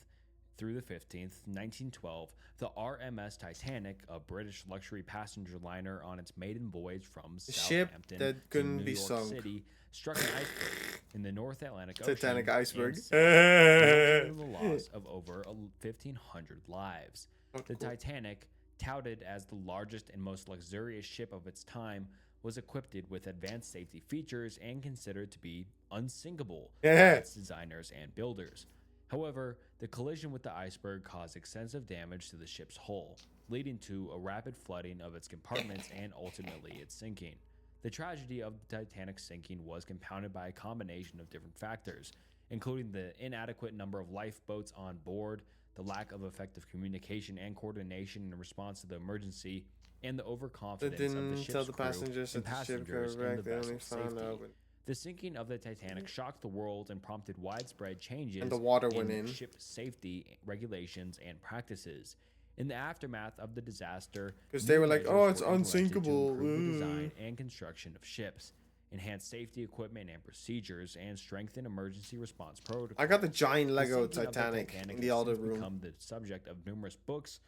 through the 15th, 1912, the RMS Titanic, a British luxury passenger liner on its maiden voyage from The ship Southampton that to couldn't New be York sunk. City, struck an iceberg in the North Atlantic Ocean. Titanic iceberg. and resulted in the loss of over 1,500 lives. Oh, The cool. Titanic, touted as the largest and most luxurious ship of its time, was equipped with advanced safety features and considered to be unsinkable by its designers and builders. However, the collision with the iceberg caused extensive damage to the ship's hull, leading to a rapid flooding of its compartments and ultimately its sinking. The tragedy of the Titanic's sinking was compounded by a combination of different factors, including the inadequate number of lifeboats on board, the lack of effective communication and coordination in response to the emergency, and the They overconfidence of the didn't ship's tell the crew passengers and that the ship passengers could in wreck. the They only vessel's found safety. out. The sinking of the Titanic shocked the world and prompted widespread changes And the water went in. ship safety regulations and practices. In the aftermath of the disaster, 'Cause they new were like, measures "Oh, it's were implemented to unsinkable." improve the design and construction of ships, enhance safety equipment and procedures, and strengthen emergency response protocols. I got the giant The Lego sinking of the Titanic Titanic in the has other since room. become the subject of numerous books,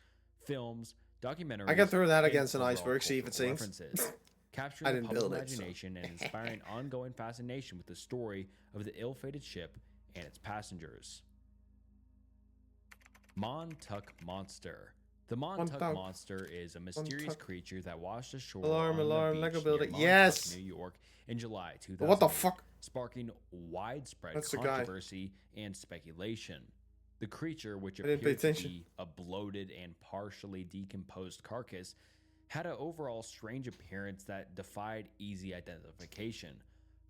films, documentaries. I can throw that and against an overall iceberg, see if it cultural sinks. references, I capturing the didn't public build it, so. imagination and inspiring ongoing fascination with the story of the ill-fated ship and its passengers. Montauk Monster. The Montauk Montauk. Monster is a mysterious Montauk. creature that washed ashore Alarm, on the alarm, beach Lego near building. Montauk, Yes! New York, in July 2000. What the fuck? Sparking widespread That's the guy. controversy and speculation. The creature, which I didn't pay appeared to attention. be a bloated and partially decomposed carcass, had an overall strange appearance that defied easy identification.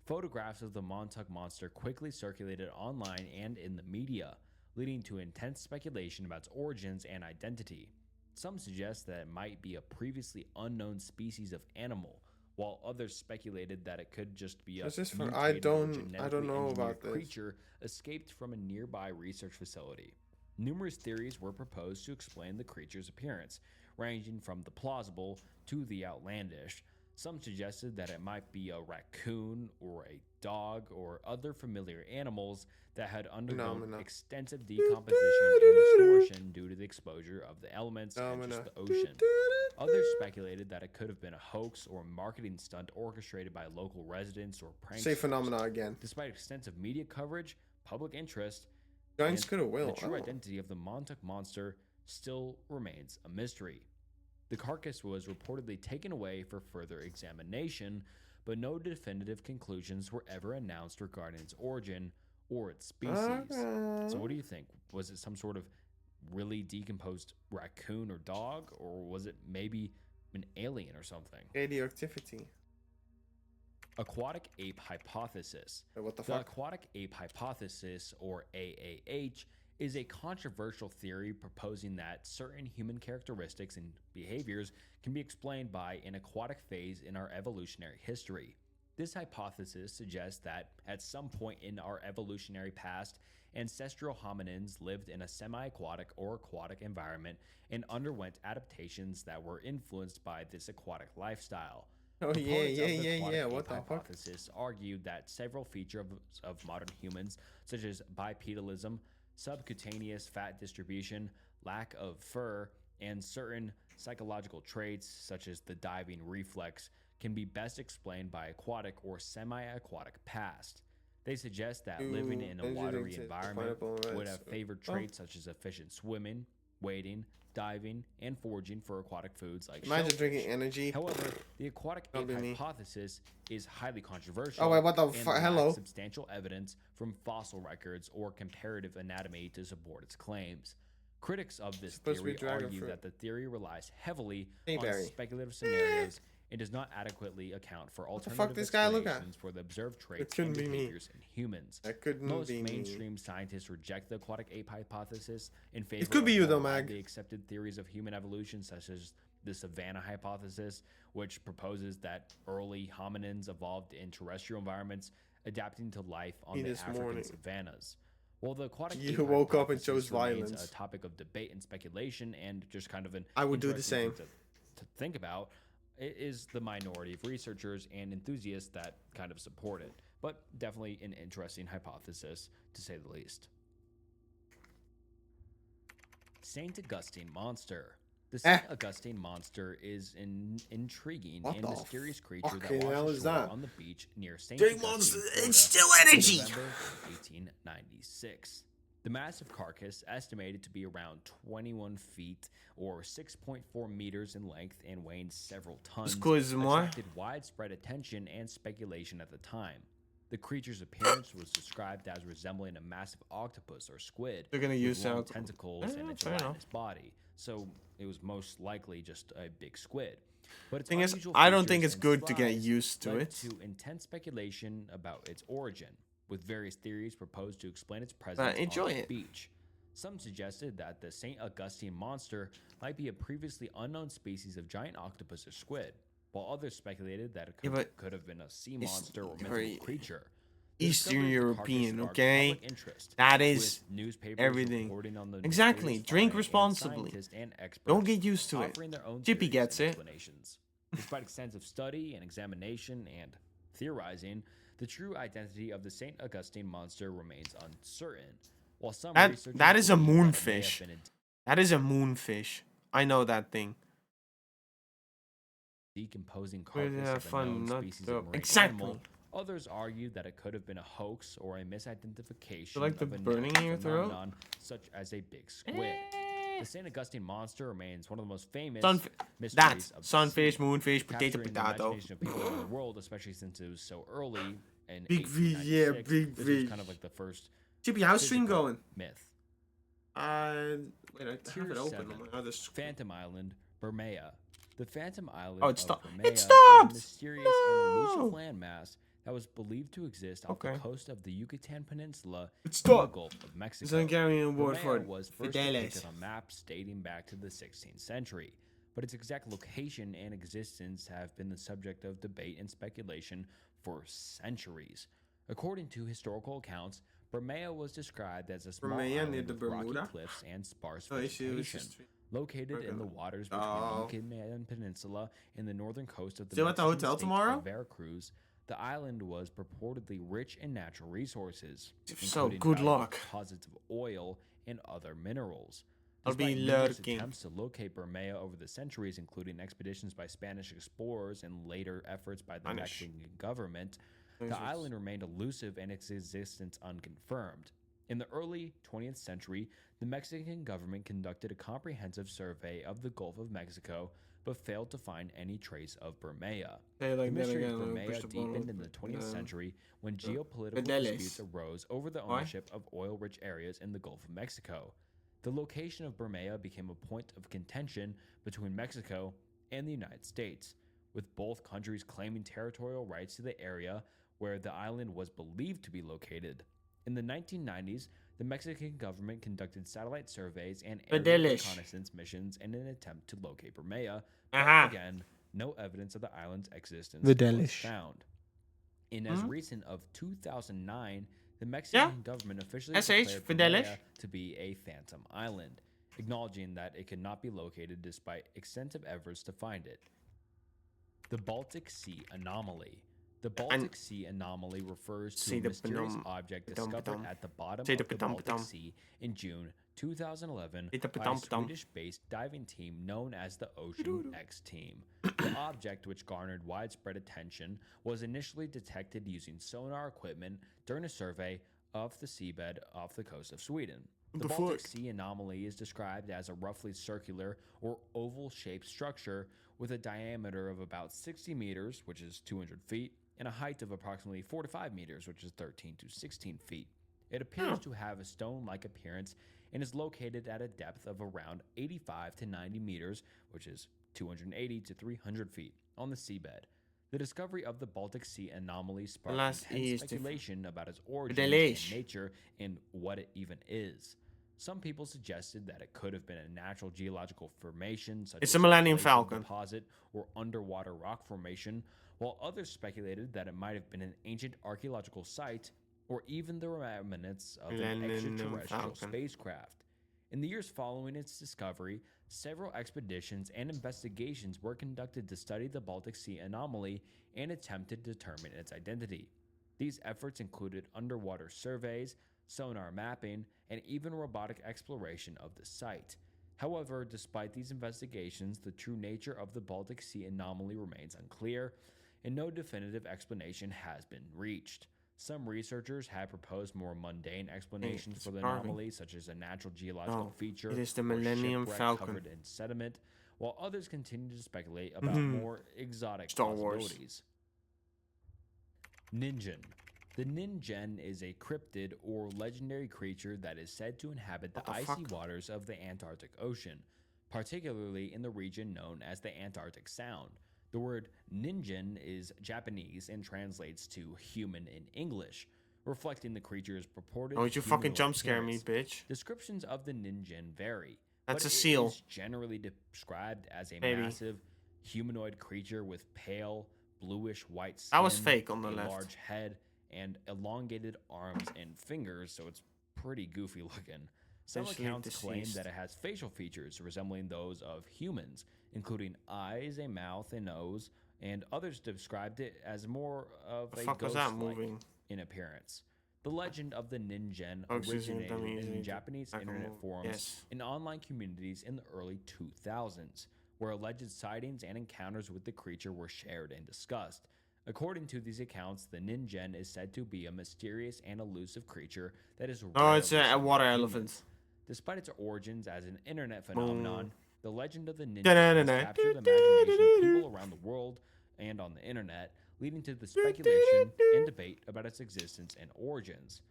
Photographs of the Montauk Monster quickly circulated online and in the media, leading to intense speculation about its origins and identity. Some suggest that it might be a previously unknown species of animal, while others speculated that it could just be a Is this for- mutated I or don't genetically know engineered about this. creature escaped from a nearby research facility. Numerous theories were proposed to explain the creature's appearance, ranging from the plausible to the outlandish. Some suggested that it might be a raccoon or a dog or other familiar animals that had undergone Phenomena. extensive decomposition and distortion due to the exposure of the elements and just Phenomena. the ocean. Others speculated that it could have been a hoax or marketing stunt orchestrated by local residents or pranksters. Say phenomena again. Despite extensive media coverage, public interest, Giants and could have will. the true Oh. identity of the Montauk Monster still remains a mystery. The carcass was reportedly taken away for further examination, but no definitive conclusions were ever announced regarding its origin or its species. So what do you think? Was it some sort of really decomposed raccoon or dog, or was it maybe an alien or something? Radioactivity. Aquatic ape hypothesis. What the The fuck? aquatic ape hypothesis, or AAH, is a controversial theory proposing that certain human characteristics and behaviors can be explained by an aquatic phase in our evolutionary history. This hypothesis suggests that at some point in our evolutionary past, ancestral hominins lived in a semi-aquatic or aquatic environment and underwent adaptations that were influenced by this aquatic lifestyle. Oh yeah, Proponents yeah, of the yeah, aquatic yeah. ape What the fuck? hypothesis argued that several features of modern humans, such as bipedalism, subcutaneous fat distribution, lack of fur, and certain psychological traits, such as the diving reflex, can be best explained by aquatic or semi-aquatic past. They suggest that living in a watery environment would have favored traits such as efficient swimming, wading, diving, and foraging for aquatic foods like Imagine shellfish. drinking energy. However, the aquatic ape That'll be me. hypothesis is highly controversial Oh wait, what the and fuck? lacks Hello. substantial evidence from fossil records or comparative anatomy to support its claims. Critics of this Supposed to be theory dragon argue fruit. that the theory relies heavily on Bayberry. speculative scenarios and does not adequately account for the alternative fuck this guy look at? explanations for the observed traits couldn't and be me. behaviors in humans. That couldn't Most be me. mainstream scientists reject the aquatic ape hypothesis in favor could be of you though, more Mag. widely accepted theories of human evolution, such as the savanna hypothesis, which proposes that early hominins evolved in terrestrial environments, adapting to life on Me the this African morning. savannas. While the aquatic You ape woke up and hypothesis chose remains violence. a topic of debate and speculation, and just kind of an I would do the interesting same. thing to think about, it is the minority of researchers and enthusiasts that kind of support it, but definitely an interesting hypothesis to say the least. Saint Augustine monster. The Saint Augustine monster is an intriguing What and the mysterious creature that fucking hell walks is ashore that? on the beach near Saint Big Augustine, monster. Florida, It's still in energy. November 1896. The massive carcass, estimated to be around 21 feet or 6.4 meters in length and weighing several tons, Excuse-moi. attracted widespread attention and speculation at the time. The creature's appearance was described as resembling a massive octopus or squid They're gonna with use long sound. tentacles and a fair enough. gelatinous body, so it was most likely just a big squid. But its Thing is, unusual I don't think features it's and good to get size used to led it. to intense speculation about its origin, with various theories proposed to explain its presence enjoy on the it. beach. Some suggested that the St. Augustine monster might be a previously unknown species of giant octopus or squid, while others speculated that it Yeah, but could have been a sea it's monster or mythical very creature. The Eastern discovery of the carcass European, sparked okay? public interest, That is with newspapers everything. reporting on the Exactly. mysterious Drink find and responsibly. scientists and experts Don't get used to it. offering their own Chippy theories gets and it. explanations. Despite extensive study and examination and theorizing, the true identity of the St. Augustine monster remains uncertain. While some researchers That is a believe that it may have moonfish. been a That is a moonfish. I know that thing. decomposing Where carcass did of I a find known nut species though? of marine Exactly. animal, others argue that it could have been a hoax or a misidentification You like the of a burning in natural your throat? phenomenon, such as a big squid. The St. Augustine monster remains one of the most famous That mysteries of the sunfish, sea, moonfish, potato, capturing the potato. imagination of people around the world, especially since it was so early in Big V, yeah, 1896. big This V. was kind of like the first Chippy, how's stream physical going? myth. Wait, I Tier have it open 7, on my other screen. Phantom Island, Burmea. The Phantom Island Oh, it of stopped. Burmea It is a stopped! mysterious and No! elusive landmass that was believed to exist off Okay. the coast of the Yucatan Peninsula It in the stopped. Gulf of It's Mexico. an Hungarian award Burmea for it. was first Fidelis. depicted on maps dating back to the 16th century, but its exact location and existence have been the subject of debate and speculation for centuries. According to historical accounts, Burmea was described as a small Burmea near island the with rocky Bermuda? cliffs and sparse Oh, it's vegetation. just... Located in the Okay. waters between Oh. the Yucatan Peninsula and the northern coast of the See you at the Mexican hotel state tomorrow? of Veracruz, the island was purportedly rich in natural resources, So, including good valuable luck. deposits of oil and other minerals. I'll be Despite numerous lurking. attempts to locate Burmea over the centuries, including expeditions by Spanish explorers and later efforts by the Spanish. Mexican government, Those the are- island remained elusive and its existence unconfirmed. In the early 20th century, the Mexican government conducted a comprehensive survey of the Gulf of Mexico, but failed to find any trace of Burmea. Hey, The like that mystery again. of I'll Burmea push the button. deepened in the 20th century when geopolitical Fidelis. disputes arose over the Why? ownership of oil-rich areas in the Gulf of Mexico. The location of Burmea became a point of contention between Mexico and the United States, with both countries claiming territorial rights to the area where the island was believed to be located. In the 1990s, the Mexican government conducted satellite surveys and area Fidelis. reconnaissance missions in an attempt to locate Burmea, but Aha. again, no evidence of the island's existence Fidelis. was found. In as recent of 2009, the Mexican government officially SH, declared Fidelis. Burmea to be a phantom island, acknowledging that it could not be located despite extensive efforts to find it. The Baltic Sea Anomaly. The Baltic Sea Anomaly refers to See a the mysterious ba-dum, object ba-dum, discovered ba-dum. at the bottom Say of the the ba-dum, Baltic ba-dum. Sea in June 2011 Ita by a patam-patam. Swedish-based diving team known as the Ocean X Team. The object, which garnered widespread attention, was initially detected using sonar equipment during a survey of the seabed off the coast of Sweden. The Baltic Sea anomaly is described as a roughly circular or oval-shaped structure with a diameter of about 60 meters, which is 200 feet, and a height of approximately 45 meters, which is 13 to 16 feet. It appears to have a stone-like appearance and is located at a depth of around 85 to 90 meters, which is 280 to 300 feet, on the seabed. The discovery of the Baltic Sea anomaly sparked intense speculation about its origins and nature and what it even is. Some people suggested that it could have been a natural geological formation, such as a Millennium Falcon deposit or underwater rock formation, while others speculated that it might have been an ancient archaeological site or even the remnants of an extraterrestrial spacecraft. In the years following its discovery, several expeditions and investigations were conducted to study the Baltic Sea anomaly and attempt to determine its identity. These efforts included underwater surveys, sonar mapping, and even robotic exploration of the site. However, despite these investigations, the true nature of the Baltic Sea anomaly remains unclear, and no definitive explanation has been reached. Some researchers have proposed more mundane explanations for the anomaly, such as a natural geological feature it is the Millennium Falcon covered in sediment, while others continue to speculate about more exotic possibilities. Ningen. The Ningen is a cryptid or legendary creature that is said to inhabit the icy waters of the Antarctic Ocean, particularly in the region known as the Antarctic Sound. The word Ningen is Japanese and translates to human in English, reflecting the creature's purported Oh, you fucking jump scare me, bitch. Descriptions of the Ningen vary. That's a seal. seal. It is generally described as a massive humanoid creature with pale, bluish-white skin, that was fake on the a left. large head, and elongated arms and fingers, so it's pretty goofy looking. Some accounts claim that it has facial features resembling those of humans, including eyes, a mouth, a nose, and others described it as more of a ghost-like in appearance. The legend of the Ningen originated in Japanese internet forums and online communities in the early 2000s, where alleged sightings and encounters with the creature were shared and discussed. According to these accounts, the Ningen is said to be a mysterious and elusive creature that is it's a water elephant. Despite its origins as an internet phenomenon, the legend of the Ningen has captured the imagination of people around the world and on the internet, leading to the speculation and debate about its existence and origins.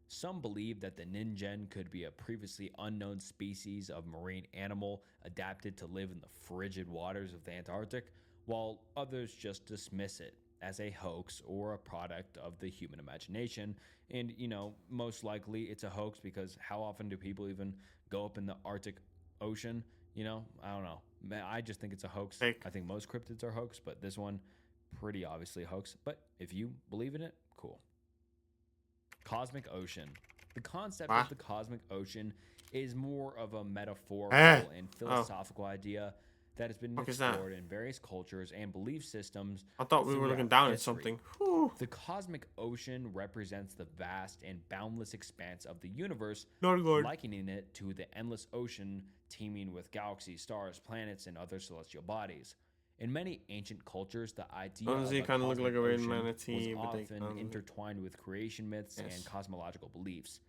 Some believe that the Ningen could be a previously unknown species of marine animal adapted to live in the frigid waters of the Antarctic, while others just dismiss it as a hoax or a product of the human imagination. And, most likely it's a hoax because how often do people even go up in the Arctic Ocean? I don't know. I just think it's a hoax. Fake. I think most cryptids are hoax, but this one, pretty obviously a hoax. But if you believe in it, cool. Cosmic ocean. The concept of the cosmic ocean is more of a metaphorical and philosophical idea that has been explored in various cultures and belief systems. I thought we were looking down at something. Whew. The cosmic ocean represents the vast and boundless expanse of the universe, likening it to the endless ocean teeming with galaxies, stars, planets, and other celestial bodies. In many ancient cultures, the idea of a cosmic ocean was often intertwined with creation myths and cosmological beliefs,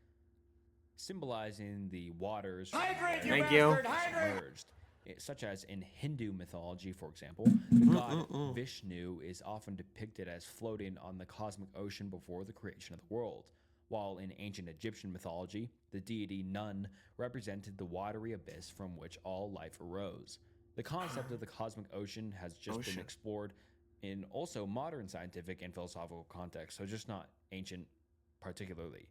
symbolizing the waters submerged. Such as in Hindu mythology, for example, the god Vishnu is often depicted as floating on the cosmic ocean before the creation of the world, while in ancient Egyptian mythology, the deity Nun represented the watery abyss from which all life arose. The concept of the cosmic ocean has just been explored in also modern scientific and philosophical contexts, so just not ancient particularly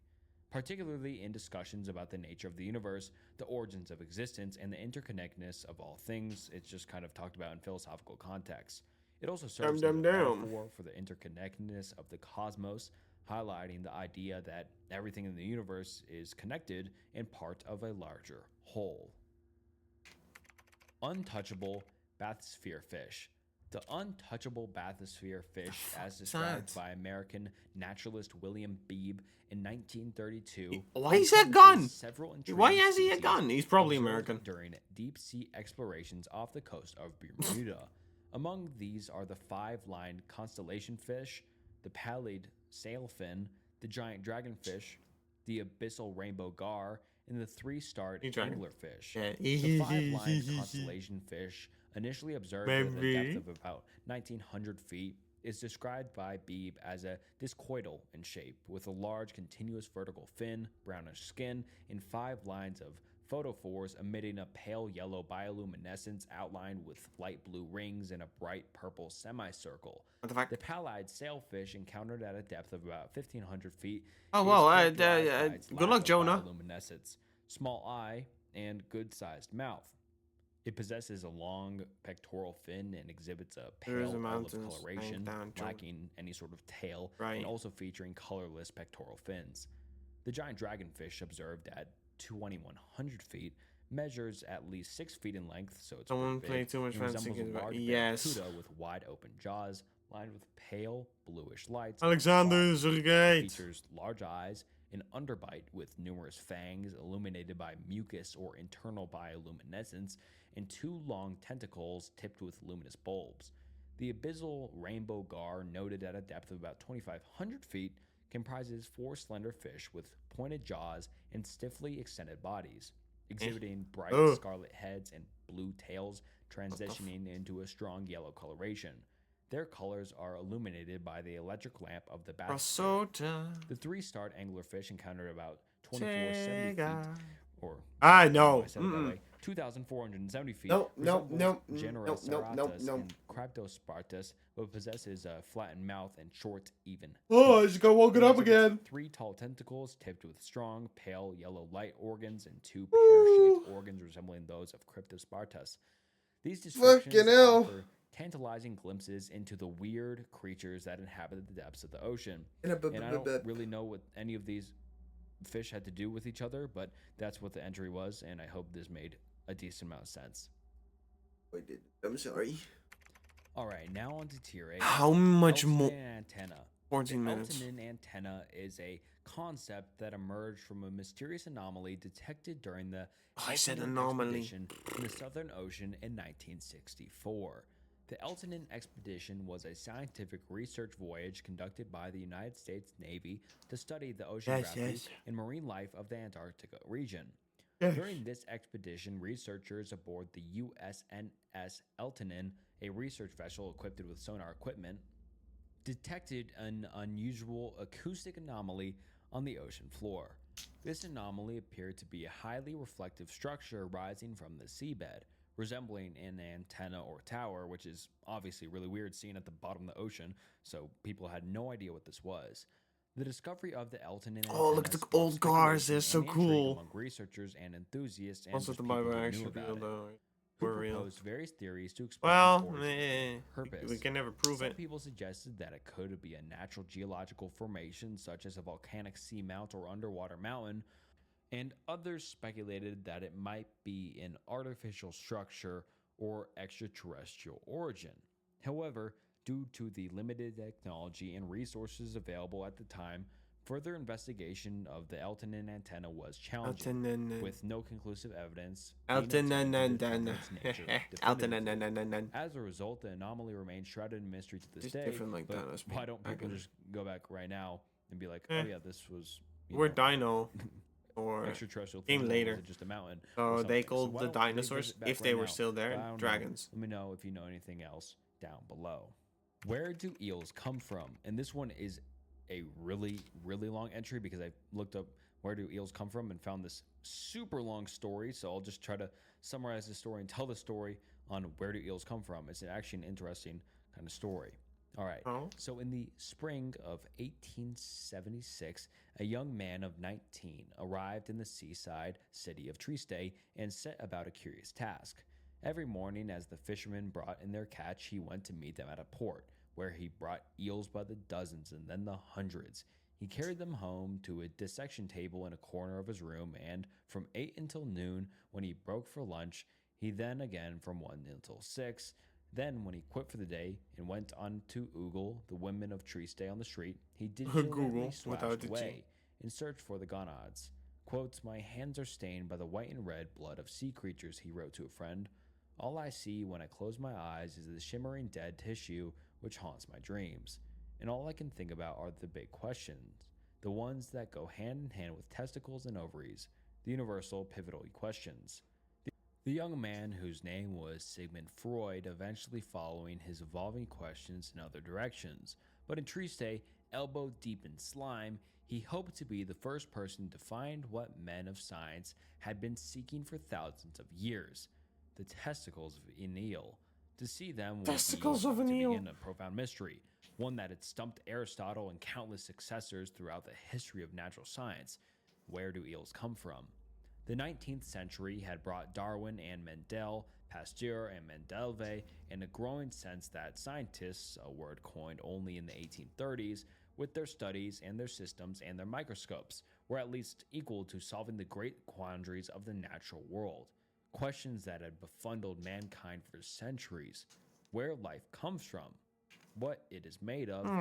in discussions about the nature of the universe, the origins of existence, and the interconnectedness of all things. It's just kind of talked about in philosophical contexts. It also serves as a metaphor for the interconnectedness of the cosmos, highlighting the idea that everything in the universe is connected and part of a larger whole. Untouchable bathysphere fish. The untouchable bathysphere fish, as is described that? by American naturalist William Beebe in 1932, Why is that encompasses gun? several Why intriguing has he a species gun? He's probably observed American. during deep-sea explorations off the coast of Bermuda. Among these are the five-lined constellation fish, the pallid sailfin, the giant dragonfish, the abyssal rainbow gar, and the three-starred anglerfish. Yeah. The five-lined constellation fish, initially observed at a depth of about 1,900 feet, is described by Beebe as a discoidal in shape, with a large continuous vertical fin, brownish skin, and 5 lines of photophores emitting a pale yellow bioluminescence outlined with light blue rings and a bright purple semicircle. What the fuck? The pallid sailfish, encountered at a depth of about 1,500 feet, Oh, is well, characterized by its good lack luck, of Jonah. bioluminescence, small eye, and good-sized mouth. It possesses a long pectoral fin and exhibits a pale olive coloration, lacking any sort of tail, and also featuring colorless pectoral fins. The giant dragonfish, observed at 2,100 feet, measures at least 6 feet in length, so it's Someone pretty big, played too much and resembles a fancy large yes. barracuda with wide open jaws, lined with pale bluish lights. Alexander is great. Features large eyes, an underbite with numerous fangs illuminated by mucus or internal bioluminescence, and 2 long tentacles tipped with luminous bulbs. The abyssal rainbow gar, noted at a depth of about 2,500 feet, comprises 4 slender fish with pointed jaws and stiffly extended bodies, exhibiting bright scarlet heads and blue tails, transitioning into a strong yellow coloration. Their colors are illuminated by the electric lamp of the bathysphere. The 3-starred anglerfish, encountered about 2,470 feet, or no, I said it that way, 2,470 feet. No. Generosaratus and Cryptospartus, but possesses a flattened mouth and short, even. Oh, I just got woken up again. 3 tall tentacles tipped with strong, pale yellow light organs and 2 pear-shaped organs resembling those of Cryptospartus. These descriptions offer tantalizing glimpses into the weird creatures that inhabit the depths of the ocean. And I don't really know what any of these fish had to do with each other, but that's what the entry was, and I hope this made a decent amount of sense. I'm sorry. All right, now on to tier 8. How much more? Antenna. 14 minutes. Eltonin antenna is a concept that emerged from a mysterious anomaly detected during the expedition in the Southern Ocean in 1964. The Eltonin expedition was a scientific research voyage conducted by the United States Navy to study the oceanography and marine life of the Antarctica region. During this expedition, researchers aboard the USNS Eltonin, a research vessel equipped with sonar equipment, detected an unusual acoustic anomaly on the ocean floor. This anomaly appeared to be a highly reflective structure rising from the seabed, resembling an antenna or tower, which is obviously really weird seen at the bottom of the ocean, so people had no idea what this was. The discovery of the Eltonin antenna look at the old cars, they're so cool. Among researchers and enthusiasts, and Also, just the people Bible who actually knew about it, who proposed various theories to explain its purpose. We can never prove Some it. people suggested that it could be a natural geological formation, such as a volcanic seamount or underwater mountain, and others speculated that it might be an artificial structure or extraterrestrial origin. However, due to the limited technology and resources available at the time, further investigation of the Eltonin antenna was challenging, with no conclusive evidence. As a result, the anomaly remains shrouded in mystery to this day. But why don't people just go back right now and be like, "Oh yeah, this was Dino." Or extraterrestrial came thing, later. or was it just a mountain?" So they called why the don't we dinosaurs, visit back if right they were now? still there, I don't dragons. know. Let me know if you know anything else down below. Where do eels come from? And this one is a really, really long entry because I looked up where do eels come from and found this super long story. So I'll just try to summarize the story and tell the story on where do eels come from. It's actually an interesting kind of story. All right. So in the spring of 1876, a young man of 19 arrived in the seaside city of Trieste and set about a curious task. Every morning, as the fishermen brought in their catch, he went to meet them at a port, where he brought eels by the dozens and then the hundreds. He carried them home to a dissection table in a corner of his room, and from 8 until noon, when he broke for lunch, he then again from 1 until 6, Then, when he quit for the day and went on to oogle the women of Trieste on the street, he Google digitally without slashed the G. away in search for the gonads. Quote, "My hands are stained by the white and red blood of sea creatures," he wrote to a friend. "All I see when I close my eyes is the shimmering dead tissue which haunts my dreams. And all I can think about are the big questions, the ones that go hand in hand with testicles and ovaries, the universal pivotal questions." The young man, whose name was Sigmund Freud, eventually following his evolving questions in other directions. But in Trieste, elbow deep in slime, he hoped to be the first person to find what men of science had been seeking for thousands of years: the testicles of an eel. To see them would Testicles be of an to eel. begin a profound mystery, one that had stumped Aristotle and countless successors throughout the history of natural science. Where do eels come from? The 19th century had brought Darwin and Mendel, Pasteur and Mendelve, and a growing sense that scientists, a word coined only in the 1830s, with their studies and their systems and their microscopes, were at least equal to solving the great quandaries of the natural world. Questions that had befuddled mankind for centuries: where life comes from, what it is made of, how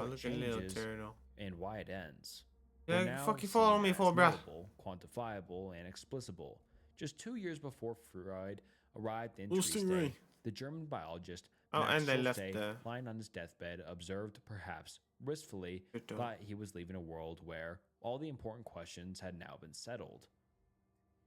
Aww, it look at little changes, turtle. and why it ends. Yeah, Were now fucking follow seen me as for a bruh. knowable, quantifiable, and explicable. Just 2 years before Freud arrived in Who's Trieste, Stingray? the German biologist Oh, Max and they left Schulze, the- lying on his deathbed, observed, perhaps wistfully, Good dog. thought he was leaving a world where all the important questions had now been settled.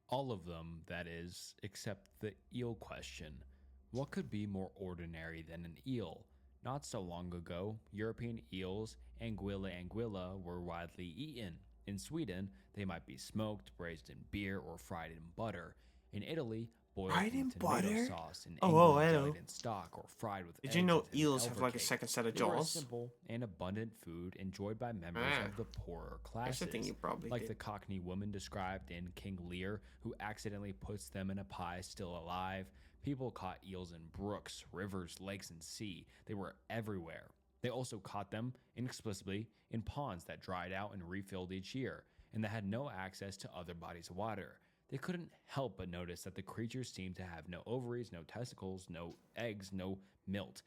All of them, that is, except the eel question. What could be more ordinary than an eel? Not so long ago, European eels, anguilla, were widely eaten. In Sweden, they might be smoked, braised in beer, or fried in butter. In Italy, boiled Fried in in tomato butter? sauce. In Oh, England, I know. jellied in stock, or fried with Did eggs you know and eels have like a elvercake. second set of They were a jaws? simple and abundant food enjoyed by members Ah. of the poorer That's classes. the thing you probably Like did. the Cockney woman described in King Lear, who accidentally puts them in a pie still alive. People caught eels in brooks, rivers, lakes, and sea. They were everywhere. They also caught them, inexplicably, in ponds that dried out and refilled each year, and that had no access to other bodies of water. They couldn't help but notice that the creatures seemed to have no ovaries, no testicles, no eggs, no milt,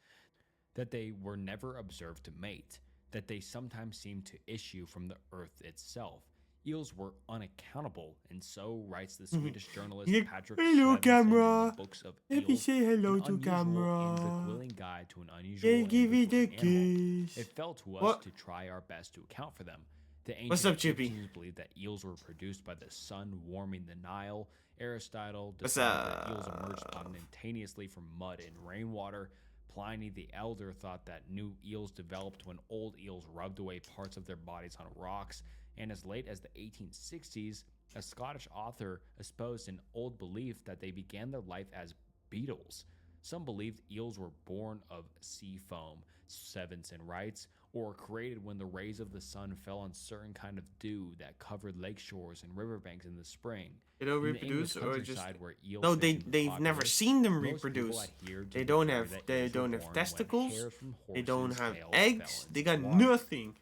that they were never observed to mate, that they sometimes seemed to issue from the earth itself. Eels were unaccountable, and so writes the Swedish journalist Yeah, Patrick hello, Svensson in camera. the books of Let me Eels, say hello an to unusual camera. and beguiling guide to an unusual Yeah, and give it a beguiling animal. kiss. It fell to us What? to try our best to account for them. The What's ancient up, Chippy? Egyptians believed that eels were produced by the sun warming the Nile. Aristotle What's discovered that eels up? emerged spontaneously from mud and rainwater. Pliny the Elder thought that new eels developed when old eels rubbed away parts of their bodies on rocks. And as late as the 1860s, a Scottish author espoused an old belief that they began their life as beetles. Some believed eels were born of sea foam, Stevenson writes, or created when the rays of the sun fell on certain kind of dew that covered lake shores and riverbanks in the spring. They don't In the English reproduce or just countryside where eel no? fishing was They've never popular, seen them most people reproduce. adhered to They the don't theory have that they eels were don't have born when testicles. hairs from They don't horses' have tails eggs. fell They into got the water. nothing.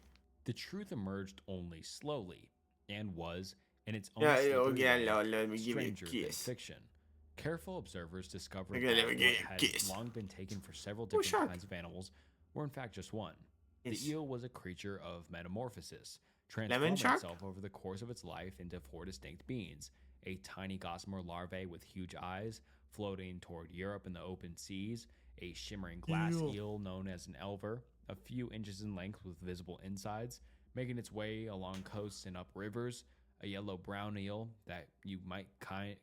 The truth emerged only slowly, and was, in its own Yeah, slippery yeah, way, let me give you a stranger than kiss. fiction. Careful observers discovered Okay, that let me what give you a had kiss. long been taken for several Oh, different shark. kinds of animals were in fact just one. Yes. The eel was a creature of metamorphosis, Lemon transforming shark? itself over the course of its life into 4 distinct beings: a tiny gossamer larvae with huge eyes, floating toward Europe in the open seas; a shimmering glass Eel. eel known as an elver, a few inches in length with visible insides, making its way along coasts and up rivers; a yellow-brown eel that you might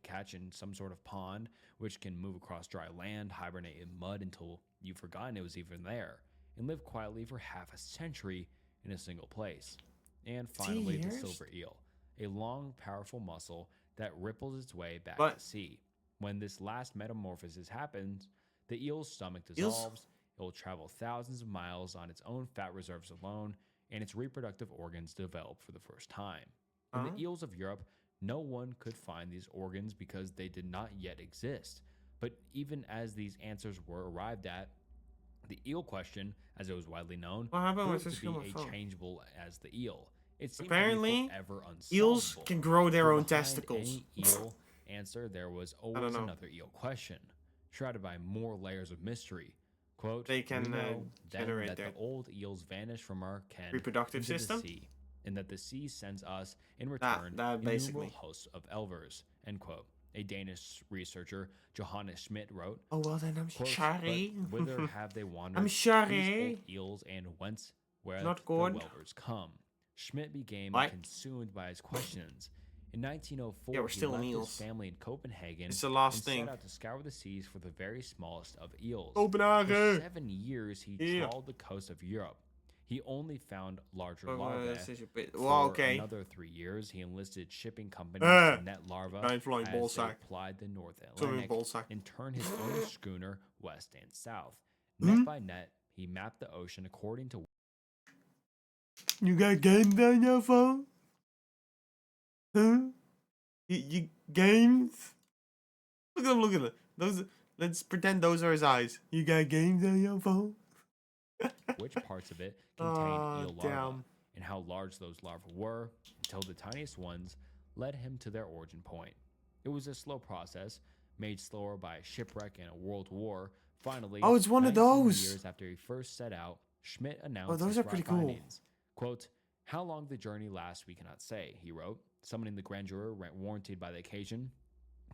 catch in some sort of pond, which can move across dry land, hibernate in mud until you've forgotten it was even there, and live quietly for half a century in a single place. And finally, the years? silver eel, a long, powerful muscle that ripples its way back But- to sea. When this last metamorphosis happens, the eel's stomach Eels? dissolves, it will travel thousands of miles on its own fat reserves alone, and its reproductive organs develop for the first time. In Huh? the eels of Europe, no one could find these organs because they did not yet exist. But even as these answers were arrived at, the eel question, as it was widely known, What happened with proved this to human be phone? changeable as the eel. It seemed Apparently, to be forever unsolvable. eels can grow their For own behind testicles. Any eel answer, there was always know. another eel question. shrouded by more layers of mystery. Quote, They we can know then generate that their the old eels vanish from our ken reproductive into system. the sea, and that the sea sends us in return That innumerable basically. hosts of elvers, end quote. A Danish researcher, Johannes Schmidt, wrote, Oh well, then I'm quote, sorry. but whither have they wandered, I'm these sorry. old eels, and whence where Not the good. whelvers come? Schmidt became What? consumed by his questions. In 1904, Yeah, we're he still in left his eels. family in Copenhagen It's the and last set thing. out to scour the seas for the very smallest of eels. Copenhagen. For 7 years, he Yeah. trawled the coast of Europe. He only found larger Oh, larvae. well, For okay. another 3 years, he enlisted shipping companies to net larvae Giant flying as ball they sack. plied the North Swimming Atlantic ball sack. and turned his own schooner west and south. Net by net, he mapped the ocean according to... You got games on your phone? Huh? You games? Look at them, look at them. Those. Let's pretend those are his eyes. You got games on your phone? which parts of it contained eel larvae, Damn. and how large those larvae were, until the tiniest ones led him to their origin point. It was a slow process, made slower by a shipwreck and a world war. Finally, Oh, it's one of 19 those. years after he first set out, Schmidt announced Oh, those his are pretty cool. findings. Quote, how long the journey lasts we cannot say, he wrote, summoning the grandeur warranted by the occasion.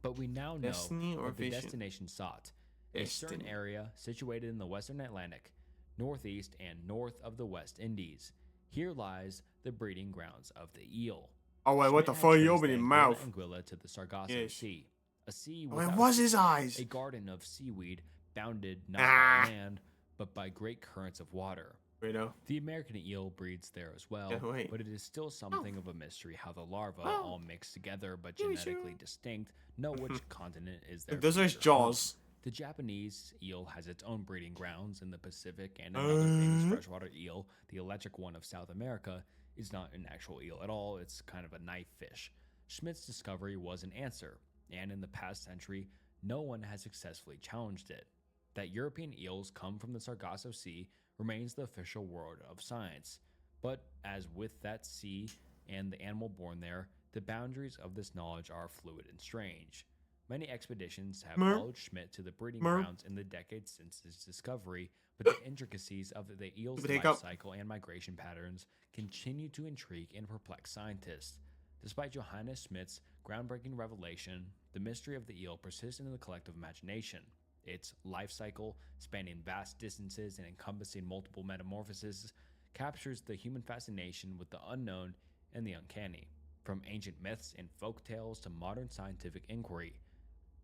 But we now know Destiny or that the vision? destination sought, a certain Destiny. area situated in the Western Atlantic, northeast and north of the West Indies. Here lies the breeding grounds of the eel. Oh wait, what the Schmidt had fuck? You traced open the your Anguilla mouth. Anguilla to the Sargasso Yes. Sea, a sea Oh, it without was sea, his eyes. a garden of seaweed bounded not Ah. by land but by great currents of water. Weirdo. The American eel breeds there as well, Yeah, wait. but it is still something of a mystery how the larvae, Oh. all mixed together but Yeah, genetically sure. distinct, know which continent is their Look, those are his future home. jaws. The Japanese eel has its own breeding grounds in the Pacific, and another famous freshwater eel, the electric one of South America, is not an actual eel at all, it's kind of a knife fish. Schmidt's discovery was an answer, and in the past century, no one has successfully challenged it. That European eels come from the Sargasso Sea remains the official word of science. But as with that sea and the animal born there, the boundaries of this knowledge are fluid and strange. Many expeditions have followed Schmidt to the breeding grounds in the decades since his discovery, but the intricacies of the eel's life cycle and migration patterns continue to intrigue and perplex scientists. Despite Johannes Schmidt's groundbreaking revelation, the mystery of the eel persists in the collective imagination. Its life cycle, spanning vast distances and encompassing multiple metamorphoses, captures the human fascination with the unknown and the uncanny. From ancient myths and folk tales to modern scientific inquiry,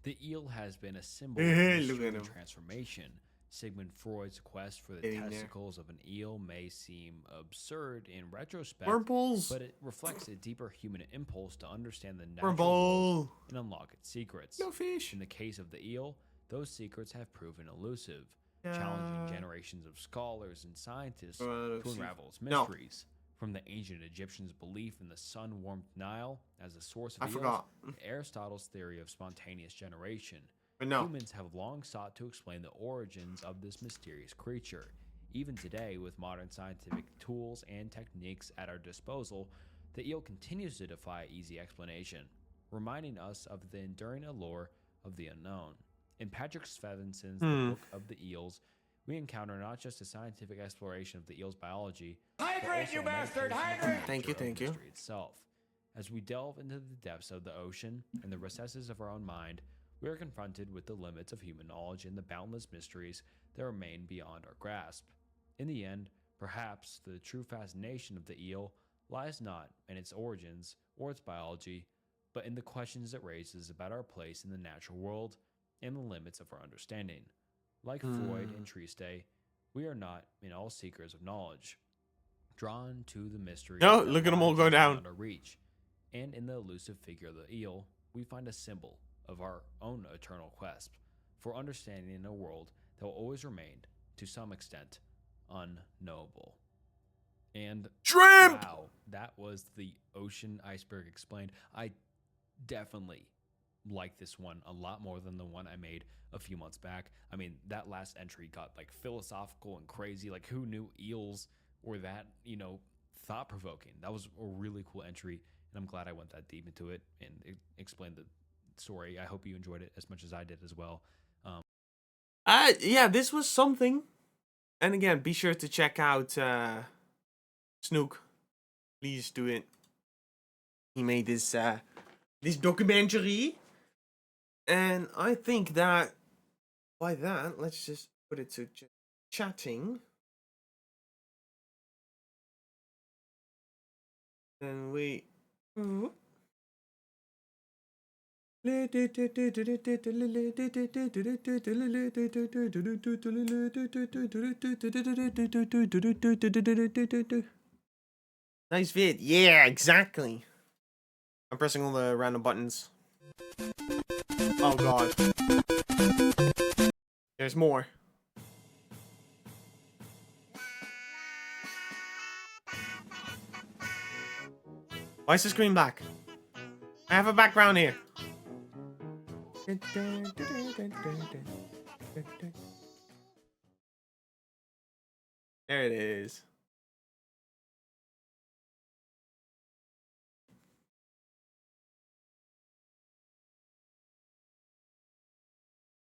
the eel has been a symbol of mystery and transformation. Sigmund Freud's quest for the testicles of an eel may seem absurd in retrospect, but it reflects a deeper human impulse to understand the natural world and unlock its secrets. No fish. In the case of the eel, those secrets have proven elusive, challenging generations of scholars and scientists to unravel its mysteries. From the ancient Egyptians' belief in the sun-warmed Nile as a source of eels, to Aristotle's theory of spontaneous generation, humans have long sought to explain the origins of this mysterious creature. Even today, with modern scientific tools and techniques at our disposal, the eel continues to defy easy explanation, reminding us of the enduring allure of the unknown. In Patrick Svenson's The Book of the Eels, we encounter not just a scientific exploration of the eel's biology, Hydrate, you bastard! Hydrate! Thank you. Mystery itself. As we delve into the depths of the ocean and the recesses of our own mind, we are confronted with the limits of human knowledge and the boundless mysteries that remain beyond our grasp. In the end, perhaps the true fascination of the eel lies not in its origins or its biology, but in the questions it raises about our place in the natural world and the limits of our understanding. Like Freud and Triste, we are not in all seekers of knowledge, drawn to the mystery. No, look at them all go down. Out of reach, and in the elusive figure of the eel, we find a symbol of our own eternal quest for understanding in a world that will always remain, to some extent, unknowable. And Shrimp! wow, that was the Ocean Iceberg Explained. I definitely like this one a lot more than the one I made a few months back. I mean, that last entry got like philosophical and crazy. Like, who knew eels were that, thought-provoking? That was a really cool entry, and I'm glad I went that deep into it and explained the story. I hope you enjoyed it as much as I did as well. Yeah, this was something. And again, be sure to check out Snook. Please do it. He made this this documentary. And I think that by that, let's just put it to chatting. And we. Nice vid. Yeah, exactly. I'm pressing all the random buttons. Oh god. There's more. Why is the screen black? I have a background here. There it is.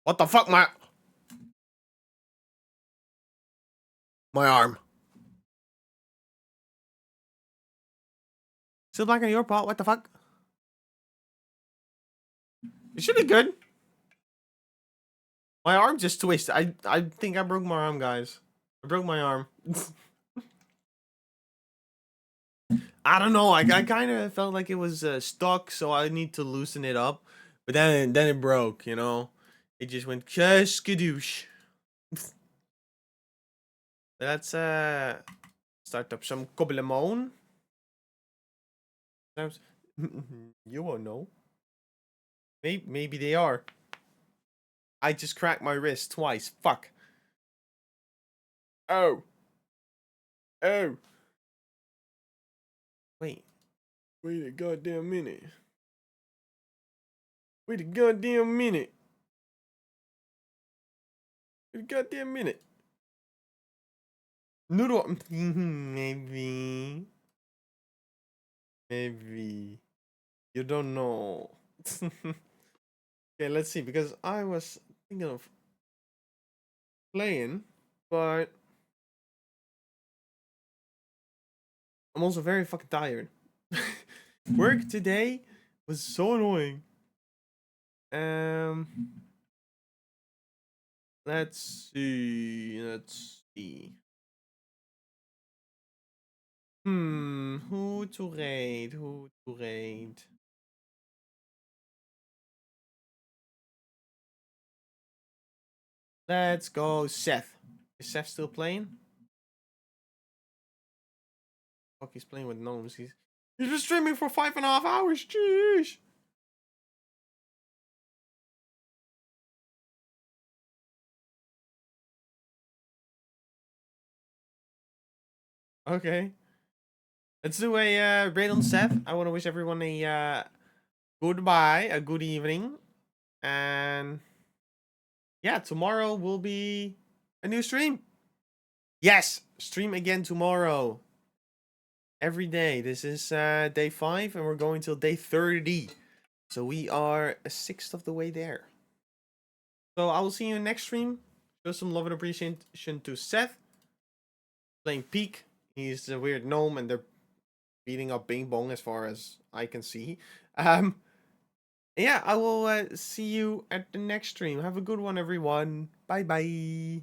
What the fuck, my arm. Still black on your part? What the fuck? It should be good. My arm just twisted. I think I broke my arm, guys. I broke my arm. I don't know. I kind of felt like it was stuck, so I need to loosen it up. But then it broke. You know, it just went skadoosh. Let's start up some Kobbelemon. You won't know. Maybe they are. I just cracked my wrist twice. Fuck. Oh. Oh. Wait a goddamn minute. Wait a goddamn minute. Wait a goddamn minute. Noodle. Maybe. Maybe. You don't know. Okay, let's see. Because I was thinking of playing, but I'm also very fucking tired. Work today was so annoying. Let's see. Who to raid? Let's go, Seth. Is Seth still playing? Fuck, he's playing with gnomes. He's been streaming for 5.5 hours. Jeez. Okay. Let's do a raid on Seth. I want to wish everyone a goodbye, a good evening, and yeah, tomorrow will be a new stream. Yes, stream again tomorrow. Every day. This is day 5, and we're going till day 30. So we are a sixth of the way there. So I will see you in next stream. Show some love and appreciation to Seth. Playing Peak. He's a weird gnome, and they're beating up Bing Bong as far as I can see. Yeah, I will see you at the next stream. Have a good one, everyone. Bye bye.